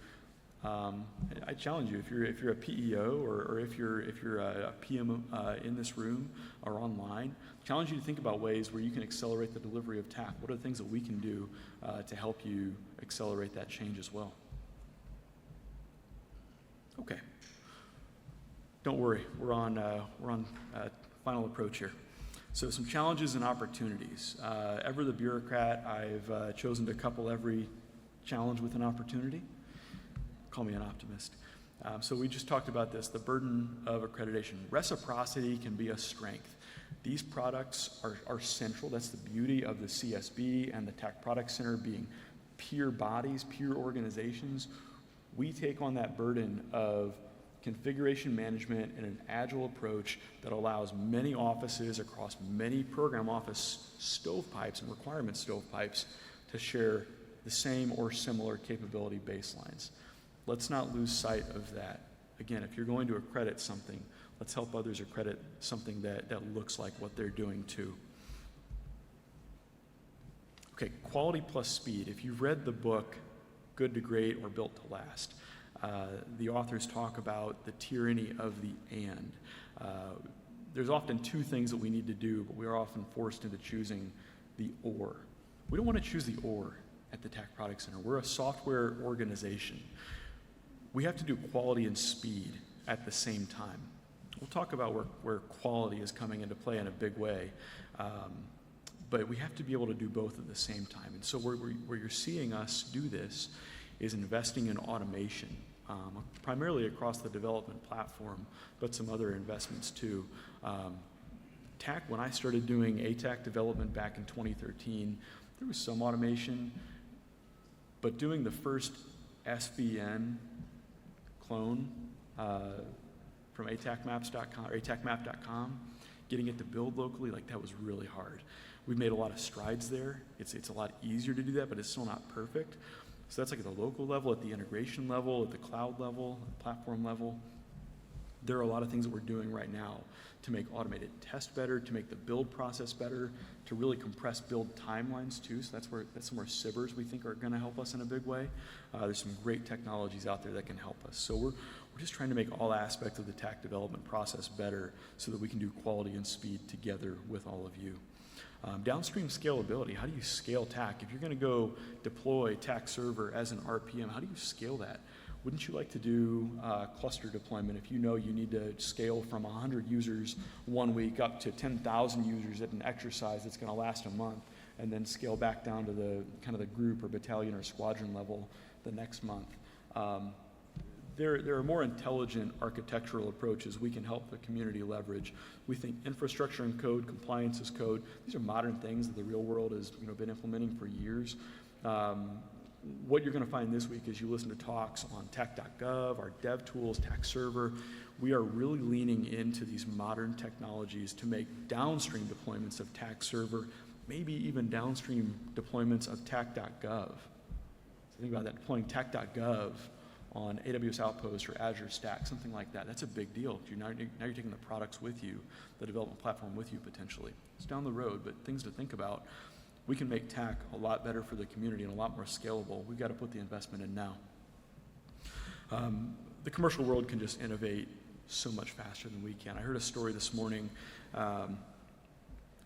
I challenge you, if you're a PEO or if you're a PM in this room or online, challenge you to think about ways where you can accelerate the delivery of TAK. What are the things that we can do to help you accelerate that change as well? Okay. Don't worry, we're on final approach here. So some challenges and opportunities. Ever the bureaucrat, I've chosen to couple every challenge with an opportunity. Call me an optimist. So we just talked about this, the burden of accreditation. Reciprocity can be a strength. These products are central. That's the beauty of the CSB and the TAK Product Center being peer bodies, peer organizations. We take on that burden of configuration management in an agile approach that allows many offices across many program office stovepipes and requirement stovepipes to share the same or similar capability baselines. Let's not lose sight of that. Again, if you're going to accredit something, let's help others accredit something that looks like what they're doing too. Okay, quality plus speed. If you've read the book, Good to Great or Built to Last, the authors talk about the tyranny of the and. There's often two things that we need to do, but we are often forced into choosing the or. We don't want to choose the or at the TAK Product Center. We're a software organization. We have to do quality and speed at the same time. We'll talk about where quality is coming into play in a big way, but we have to be able to do both at the same time. And so where you're seeing us do this is investing in automation, primarily across the development platform, but some other investments too. TAK, when I started doing ATAK development back in 2013, there was some automation, but doing the first SVN clone from atakmaps.com or atakmap.com, getting it to build locally, like that was really hard. We've made a lot of strides there. It's a lot easier to do that, but it's still not perfect. So that's like at the local level, at the integration level, at the cloud level, platform level. There are a lot of things that we're doing right now to make automated test better, to make the build process better, to really compress build timelines too. So that's somewhere SIBRs we think are going to help us in a big way. There's some great technologies out there that can help us. So we're just trying to make all aspects of the TAK development process better so that we can do quality and speed together with all of you. Downstream scalability, how do you scale TAK? If you're going to go deploy TAK server as an RPM, how do you scale that? Wouldn't you like to do cluster deployment if you know you need to scale from 100 users 1 week up to 10,000 users at an exercise that's going to last a month, and then scale back down to the kind of the group or battalion or squadron level the next month? There are more intelligent architectural approaches we can help the community leverage. We think infrastructure and code, compliance as code, these are modern things that the real world has been implementing for years. What you're going to find this week as you listen to talks on tak.gov, our dev tools, TAK server, we are really leaning into these modern technologies to make downstream deployments of TAK server, maybe even downstream deployments of tak.gov. So think about that, deploying tak.gov on AWS Outpost or Azure Stack, something like that. That's a big deal. Now you're taking the products with you, the development platform with you potentially. It's down the road, but things to think about. We can make TAK a lot better for the community and a lot more scalable. We've got to put the investment in now. The commercial world can just innovate so much faster than we can. I heard a story this morning.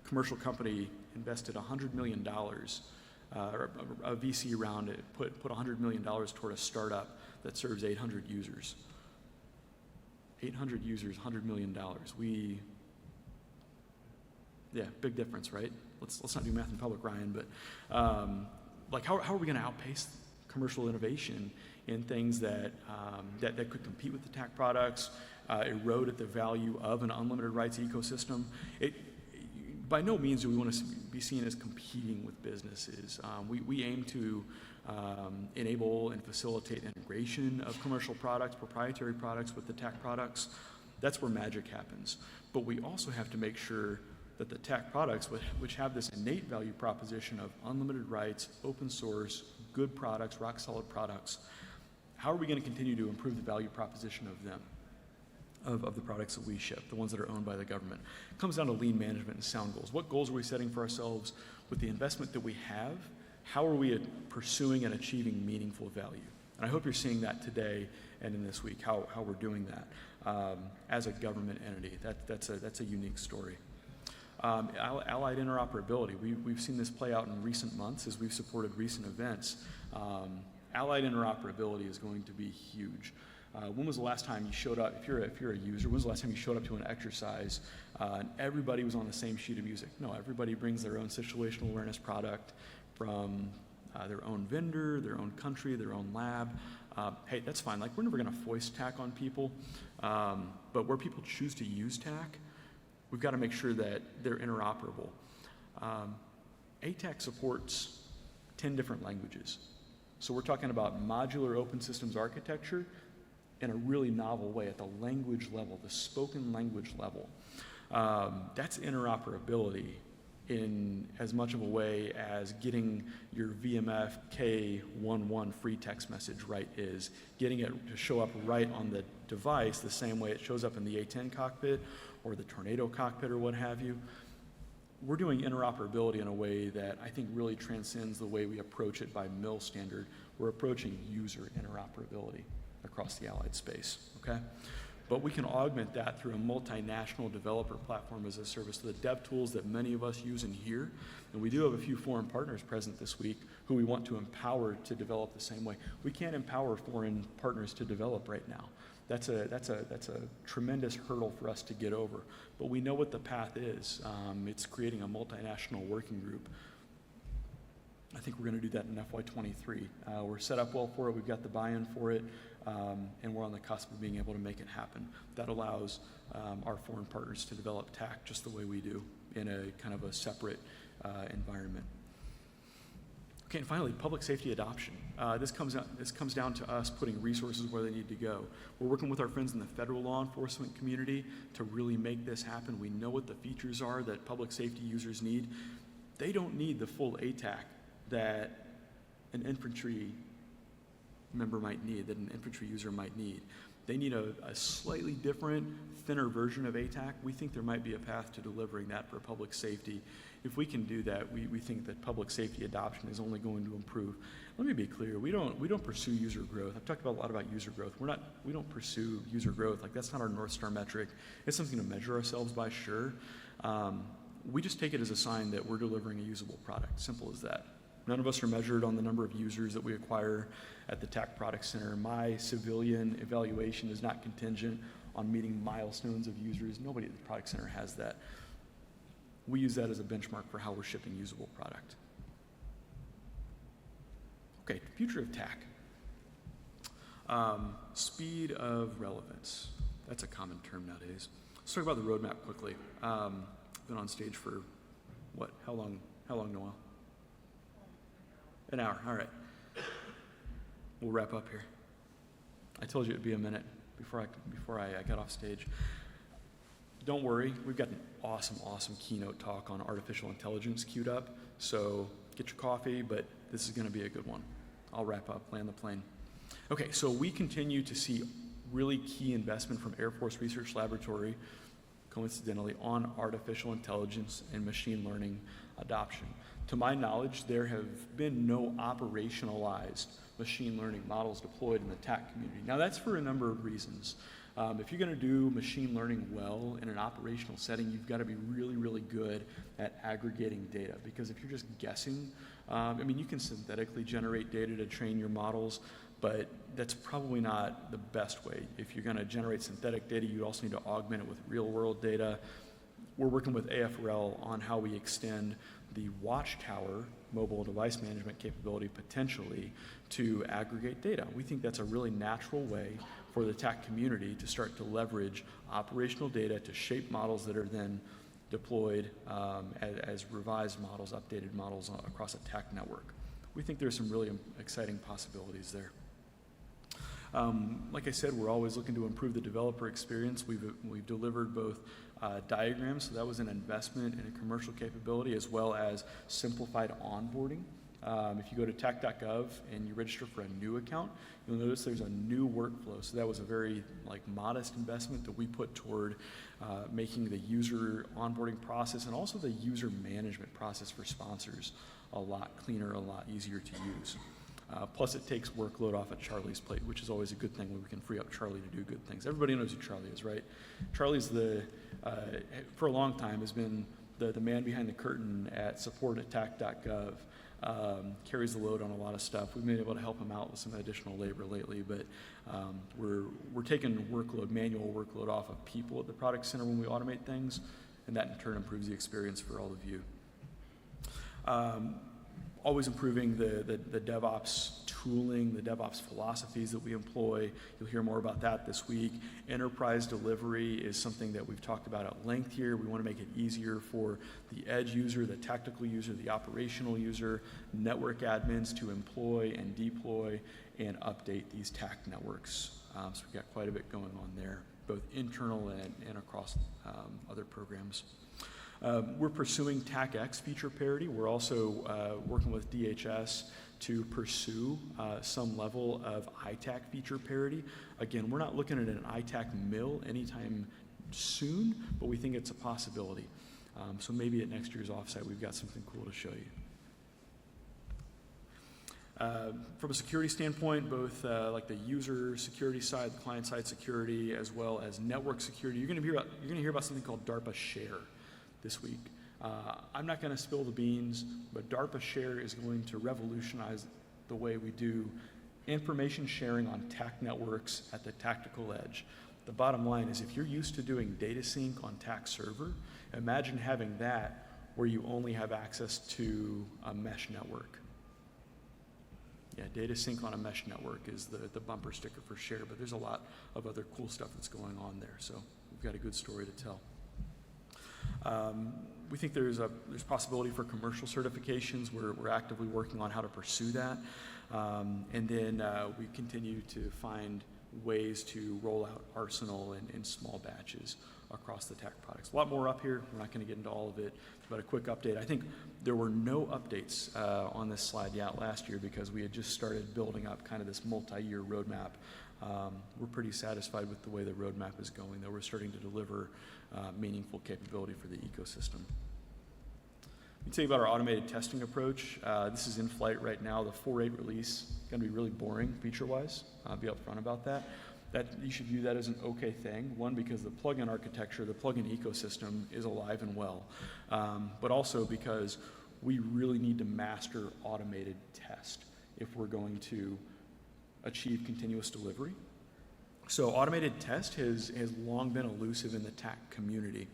Commercial company invested $100 million, or a VC round, put $100 million toward a startup that serves 800 users. 800 users, $100 million. Yeah, big difference, right? Let's not do math in public, Ryan, but like how are we going to outpace commercial innovation in things that could compete with the TAK products erode at the value of an unlimited rights ecosystem. By no means do we want to be seen as competing with businesses. We aim to enable and facilitate integration of commercial products, proprietary products with the TAK products. That's where magic happens. But we also have to make sure that the TAK products, which have this innate value proposition of unlimited rights, open source, good products, rock solid products, how are we going to continue to improve the value proposition of them? Of the products that we ship, the ones that are owned by the government. It comes down to lean management and sound goals. What goals are we setting for ourselves with the investment that we have? How are we pursuing and achieving meaningful value? And I hope you're seeing that today and in this week, how we're doing that as a government entity. That's a unique story. Allied interoperability. We've seen this play out in recent months as we've supported recent events. Allied interoperability is going to be huge. When was the last time you showed up, if you're a user, when was the last time you showed up to an exercise and everybody was on the same sheet of music? No, everybody brings their own situational awareness product from their own vendor, their own country, their own lab. Hey, that's fine. Like, we're never going to foist TAK on people, but where people choose to use TAK, we've got to make sure that they're interoperable. ATAK supports 10 different languages. So we're talking about modular open systems architecture in a really novel way at the language level, the spoken language level. That's interoperability in as much of a way as getting your VMF K11 free text message right is, getting it to show up right on the device the same way it shows up in the A10 cockpit or the Tornado cockpit or what have you. We're doing interoperability in a way that I think really transcends the way we approach it by MIL standard. We're approaching user interoperability across the Allied space, okay? But we can augment that through a multinational developer platform as a service, the dev tools that many of us use in here. And we do have a few foreign partners present this week who we want to empower to develop the same way. We can't empower foreign partners to develop right now. That's a tremendous hurdle for us to get over. But we know what the path is. It's creating a multinational working group. I think we're going to do that in FY23. We're set up well for it. We've got the buy-in for it, and we're on the cusp of being able to make it happen. That allows our foreign partners to develop TAK just the way we do in a kind of a separate environment. Okay, and finally, public safety adoption. This comes down to us putting resources where they need to go. We're working with our friends in the federal law enforcement community to really make this happen. We know what the features are that public safety users need. They don't need the full ATAK that an infantry member might need, that an infantry user might need. They need a slightly different, thinner version of ATAK. We think there might be a path to delivering that for public safety. If we can do that, we think that public safety adoption is only going to improve. Let me be clear, we don't pursue user growth. I've talked a lot about user growth. We don't pursue user growth. Like, that's not our North Star metric. It's something to measure ourselves by, sure. We just take it as a sign that we're delivering a usable product. Simple as that. None of us are measured on the number of users that we acquire at the TAK Product Center. My civilian evaluation is not contingent on meeting milestones of users. Nobody at the Product Center has that. We use that as a benchmark for how we're shipping usable product. Okay, future of TAK. Speed of relevance. That's a common term nowadays. Let's talk about the roadmap quickly. Been on stage for what? How long, Noel? An hour, all right. We'll wrap up here. I told you it'd be a minute before I got off stage. Don't worry, we've got an awesome keynote talk on artificial intelligence queued up, so get your coffee, but this is gonna be a good one. I'll wrap up, land the plane. Okay, so we continue to see really key investment from Air Force Research Laboratory, coincidentally, on artificial intelligence and machine learning adoption. To my knowledge, there have been no operationalized machine learning models deployed in the TAK community. Now, that's for a number of reasons. If you're going to do machine learning well in an operational setting, you've got to be really good at aggregating data, because if you're just guessing, I mean, you can synthetically generate data to train your models, but that's probably not the best way. If you're going to generate synthetic data, you also need to augment it with real-world data. We're working with AFRL on how we extend the watchtower mobile device management capability potentially to aggregate data. We think that's a really natural way for the TAK community to start to leverage operational data to shape models that are then deployed as revised models, updated models across a TAK network. We think there's some really exciting possibilities there. Like I said, we're always looking to improve the developer experience. We've delivered both diagrams, so that was an investment in a commercial capability, as well as simplified onboarding. If you go to tak.gov and you register for a new account, you'll notice there's a new workflow. So that was a very modest investment that we put toward making the user onboarding process and also the user management process for sponsors a lot cleaner, a lot easier to use. Plus it takes workload off of Charlie's plate, which is always a good thing when we can free up Charlie to do good things. Everybody knows who Charlie is, right? Charlie's for a long time has been the man behind the curtain at support at tak.gov. Carries the load on a lot of stuff. We've been able to help him out with some additional labor lately, but we're taking manual workload off of people at the product center when we automate things, and that in turn improves the experience for all of you. Always improving the DevOps tooling, the DevOps philosophies that we employ. You'll hear more about that this week. Enterprise delivery is something that we've talked about at length here. We want to make it easier for the edge user, the tactical user, the operational user, network admins to employ and deploy and update these TAK networks. So we've got quite a bit going on there, both internal and across other programs. We're pursuing TAKX feature parity. We're also working with DHS to pursue some level of ITAC feature parity. Again, we're not looking at an ITAC mill anytime soon, but we think it's a possibility. So maybe at next year's offsite, we've got something cool to show you. From a security standpoint, both like the user security side, the client side security, as well as network security, you're going to hear about something called DARPA Share this week. I'm not going to spill the beans, but DARPA Share is going to revolutionize the way we do information sharing on TAK networks at the tactical edge. The bottom line is if you're used to doing data sync on TAK server, imagine having that where you only have access to a mesh network. Yeah, data sync on a mesh network is the bumper sticker for Share, but there's a lot of other cool stuff that's going on there, so we've got a good story to tell. We think there's possibility for commercial certifications. We're actively working on how to pursue that. And then we continue to find ways to roll out Arsenal in small batches across the TAK products. A lot more up here. We're not going to get into all of it, but a quick update. I think there were no updates on this slide yet last year because we had just started building up kind of this multi-year roadmap. We're pretty satisfied with the way the roadmap is going, though we're starting to deliver meaningful capability for the ecosystem. Let me tell you about our automated testing approach. This is in flight right now. The 4.8 release is going to be really boring feature-wise. I'll be upfront about that. You should view that as an okay thing. One, because the plugin architecture, the plugin ecosystem is alive and well, but also because we really need to master automated test if we're going to achieve continuous delivery. So automated test has long been elusive in the TAK community.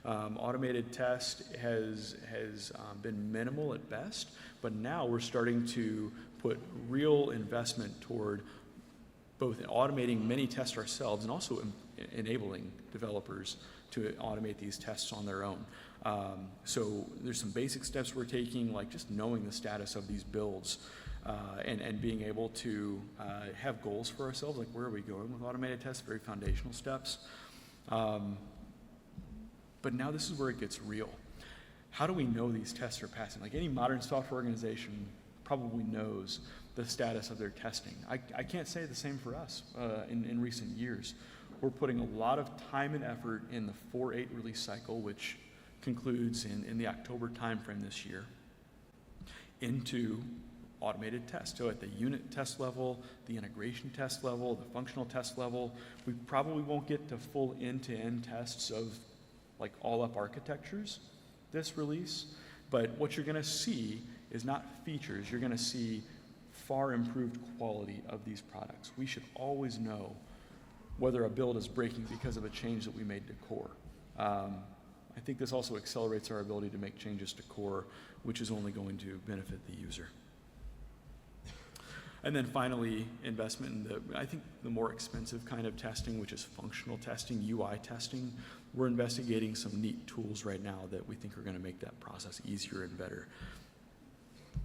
Automated test has been minimal at best, but now we're starting to put real investment toward both automating many tests ourselves and also enabling developers to automate these tests on their own. So there's some basic steps we're taking, like just knowing the status of these builds. And being able to have goals for ourselves, like where are we going with automated tests, very foundational steps. But now this is where it gets real. How do we know these tests are passing? Like any modern software organization probably knows the status of their testing. I can't say the same for us in recent years. We're putting a lot of time and effort in the 4.8 release cycle, which concludes in the October timeframe this year, into automated tests. So at the unit test level, the integration test level, the functional test level, we probably won't get to full end-to-end tests of like all-up architectures this release, but what you're going to see is not features, you're going to see far improved quality of these products. We should always know whether a build is breaking because of a change that we made to core. I think this also accelerates our ability to make changes to core, which is only going to benefit the user. And then finally, investment in I think the more expensive kind of testing, which is functional testing, UI testing. We're investigating some neat tools right now that we think are going to make that process easier and better.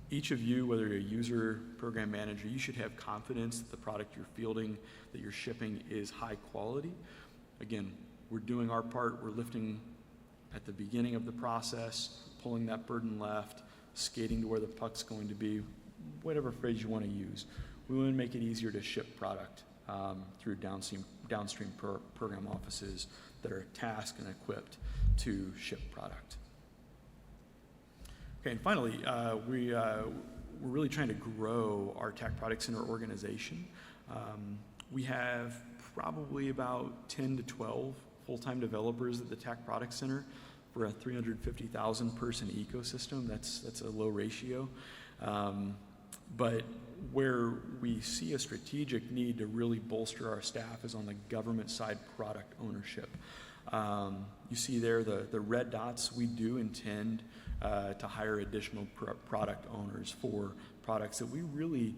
Each of you, whether you're a user, program manager, you should have confidence that the product you're fielding, that you're shipping is high quality. Again, we're doing our part. We're lifting at the beginning of the process, pulling that burden left, skating to where the puck's going to be, whatever phrase you want to use. We want to make it easier to ship product through downstream program offices that are tasked and equipped to ship product. Okay, and finally, we're really trying to grow our TAK Product Center organization. We have probably about 10 to 12 full-time developers at the TAK Product Center for a 350,000 person ecosystem. That's a low ratio. But where we see a strategic need to really bolster our staff is on the government side product ownership. You see there the red dots. We do intend to hire additional product owners for products that we really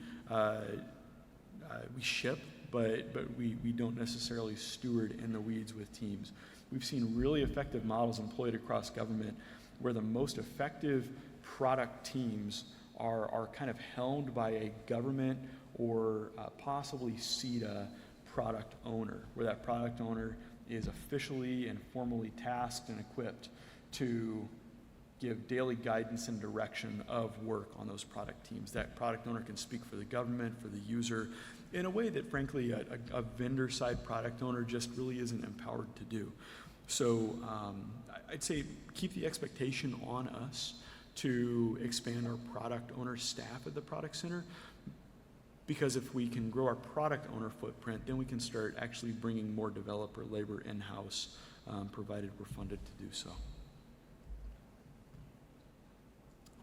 we ship, but we don't necessarily steward in the weeds with teams. We've seen really effective models employed across government where the most effective product teams are kind of helmed by a government or possibly CETA product owner, where that product owner is officially and formally tasked and equipped to give daily guidance and direction of work on those product teams. That product owner can speak for the government, for the user, in a way that frankly a vendor side product owner just really isn't empowered to do. So I'd say keep the expectation on us to expand our product owner staff at the product center, because if we can grow our product owner footprint, then we can start actually bringing more developer labor in-house, provided we're funded to do so.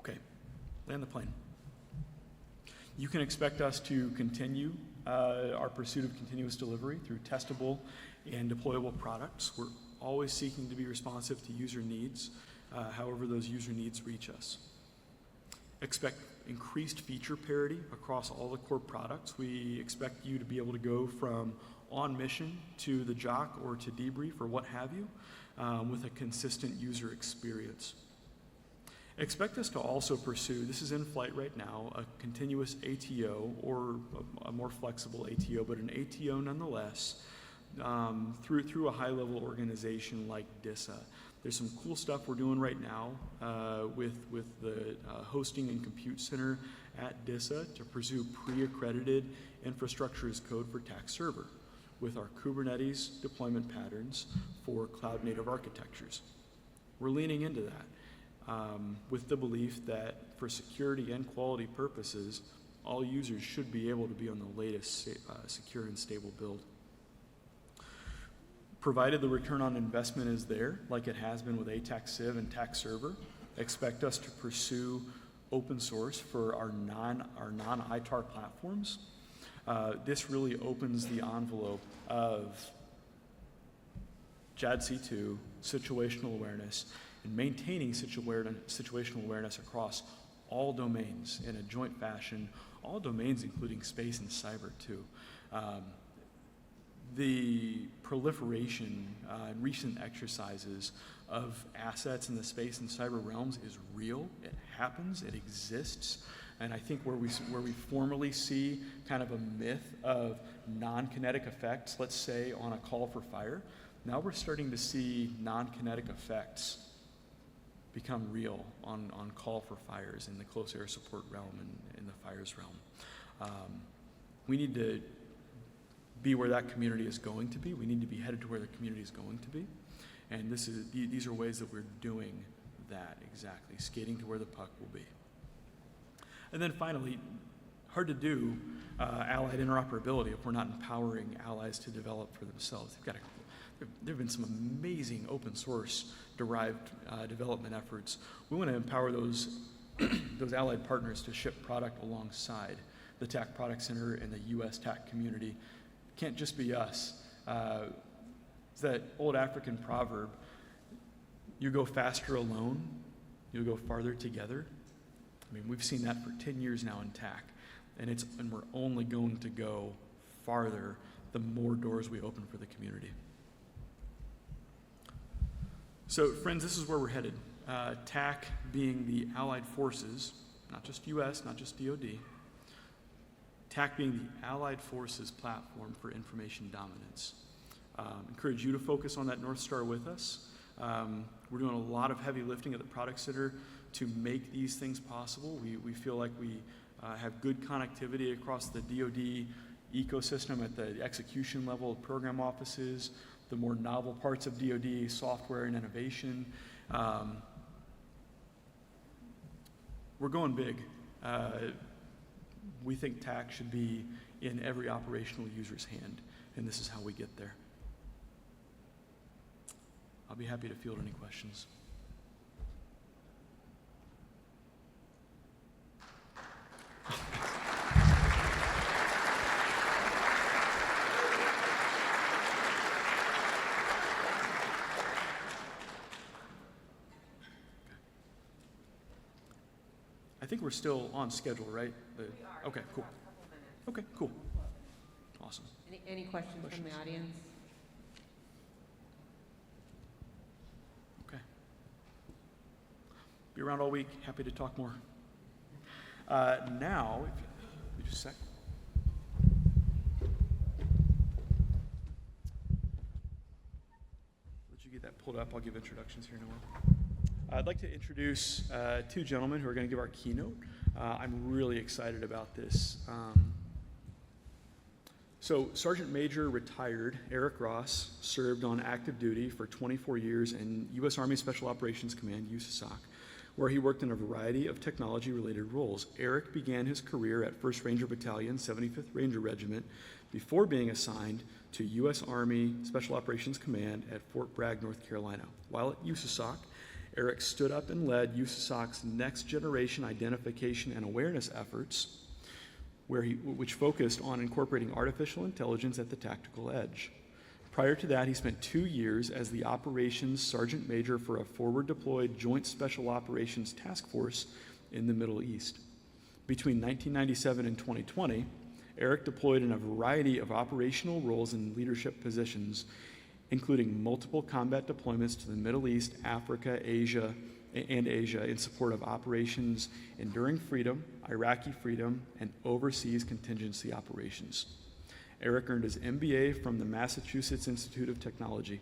Okay, land the plane. You can expect us to continue our pursuit of continuous delivery through testable and deployable products. We're always seeking to be responsive to user needs, however those user needs reach us. Expect increased feature parity across all the core products. We expect you to be able to go from on mission to the jock or to debrief or what have you, with a consistent user experience. Expect us to also pursue, this is in flight right now, a continuous ATO or a more flexible ATO, but an ATO nonetheless, through a high-level organization like DISA. There's some cool stuff we're doing right now with the hosting and compute center at DISA to pursue pre-accredited infrastructure as code for TAK server with our Kubernetes deployment patterns for cloud-native architectures. We're leaning into that with the belief that for security and quality purposes, all users should be able to be on the latest secure and stable build. Provided the return on investment is there, like it has been with ATAK Civ and TAK Server, expect us to pursue open source for our non-ITAR platforms. This really opens the envelope of JADC2, situational awareness, and maintaining situational awareness across all domains in a joint fashion, all domains including space and cyber too. The proliferation and recent exercises of assets in the space and cyber realms is real. It happens. It exists. And I think where we formerly see kind of a myth of non-kinetic effects, let's say on a call for fire, now we're starting to see non-kinetic effects become real on call for fires in the close air support realm and in the fires realm. We need to be where that community is going to be. We need to be headed to where the community is going to be. And these are ways that we're doing that exactly, skating to where the puck will be. And then finally, hard to do allied interoperability if we're not empowering allies to develop for themselves. There have been some amazing open source derived development efforts. We want to empower those allied partners to ship product alongside the TAK Product Center and the US TAK community. Can't just be us. It's that old African proverb, You go faster alone, you'll go farther together. I mean, we've seen that for 10 years now in TAK, and we're only going to go farther the more doors we open for the community. So, friends, this is where we're headed. TAK being the Allied Forces, not just U.S., not just DoD, TAK being the Allied Forces platform for information dominance. Encourage you to focus on that North Star with us. We're doing a lot of heavy lifting at the Product Center to make these things possible. We feel like we have good connectivity across the DoD ecosystem at the execution level of program offices, the more novel parts of DoD, software and innovation. We're going big. We think TAK should be in every operational user's hand, and this is how we get there. I'll be happy to field any questions. I think we're still on schedule, right? We are. Okay, cool. Okay, cool. Awesome. Any questions from the audience? Okay. Be around all week. Happy to talk more. Now, if you just a sec. Let you get that pulled up. I'll give introductions here in a while. I'd like to introduce two gentlemen who are going to give our keynote. I'm really excited about this. So Sergeant Major retired Eric Ross served on active duty for 24 years in U.S. Army Special Operations Command, USASOC, where he worked in a variety of technology-related roles. Eric began his career at 1st Ranger Battalion, 75th Ranger Regiment, before being assigned to U.S. Army Special Operations Command at Fort Bragg, North Carolina. While at USASOC, Eric stood up and led USASOC's next-generation identification and awareness efforts, which focused on incorporating artificial intelligence at the tactical edge. Prior to that, he spent 2 years as the Operations Sergeant Major for a forward-deployed Joint Special Operations Task Force in the Middle East. Between 1997 and 2020, Eric deployed in a variety of operational roles and leadership positions, including multiple combat deployments to the Middle East, Africa, Asia in support of operations Enduring Freedom, Iraqi Freedom, and overseas contingency operations. Eric earned his MBA from the Massachusetts Institute of Technology.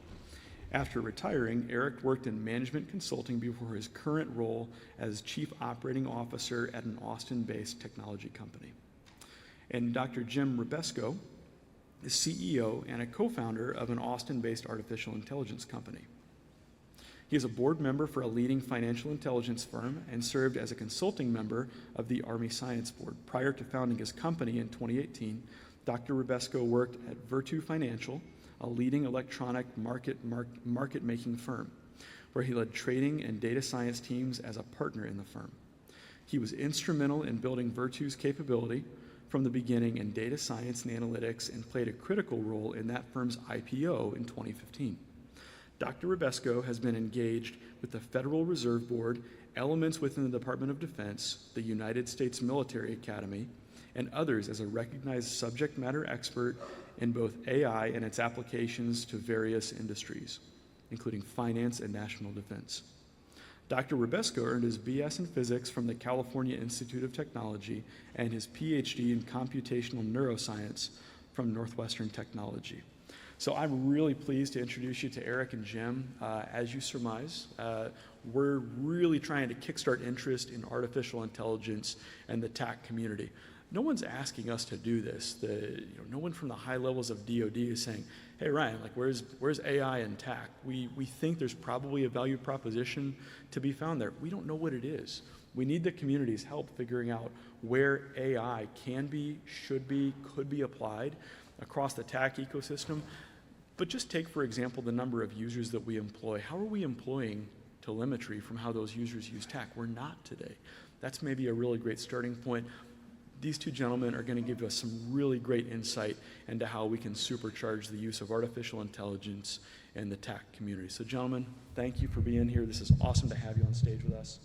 After retiring, Eric worked in management consulting before his current role as Chief Operating Officer at an Austin-based technology company. And Dr. Jim Ribesco is CEO and a co-founder of an Austin-based artificial intelligence company. He is a board member for a leading financial intelligence firm and served as a consulting member of the Army Science Board. Prior to founding his company in 2018, Dr. Ribesco worked at Virtu Financial, a leading electronic market-making firm, where he led trading and data science teams as a partner in the firm. He was instrumental in building Virtu's capability from the beginning in data science and analytics and played a critical role in that firm's IPO in 2015. Dr. Ribesco has been engaged with the Federal Reserve Board, elements within the Department of Defense, the United States Military Academy, and others as a recognized subject matter expert in both AI and its applications to various industries, including finance and national defense. Dr. Ribesco earned his BS in physics from the California Institute of Technology and his PhD in computational neuroscience from Northwestern Technology. So I'm really pleased to introduce you to Eric and Jim. As you surmise, we're really trying to kickstart interest in artificial intelligence and the TAK community. No one's asking us to do this. No one from the high levels of DoD is saying, hey, Ryan, like where's AI and TAK? We think there's probably a value proposition to be found there. We don't know what it is. We need the community's help figuring out where AI can be, should be, could be applied across the TAK ecosystem. But just take, for example, the number of users that we employ. How are we employing telemetry from how those users use TAK? We're not today. That's maybe a really great starting point. these two gentlemen are going to give us some really great insight into how we can supercharge the use of artificial intelligence in the TAK community. So gentlemen, thank you for being here. This is awesome to have you on stage with us.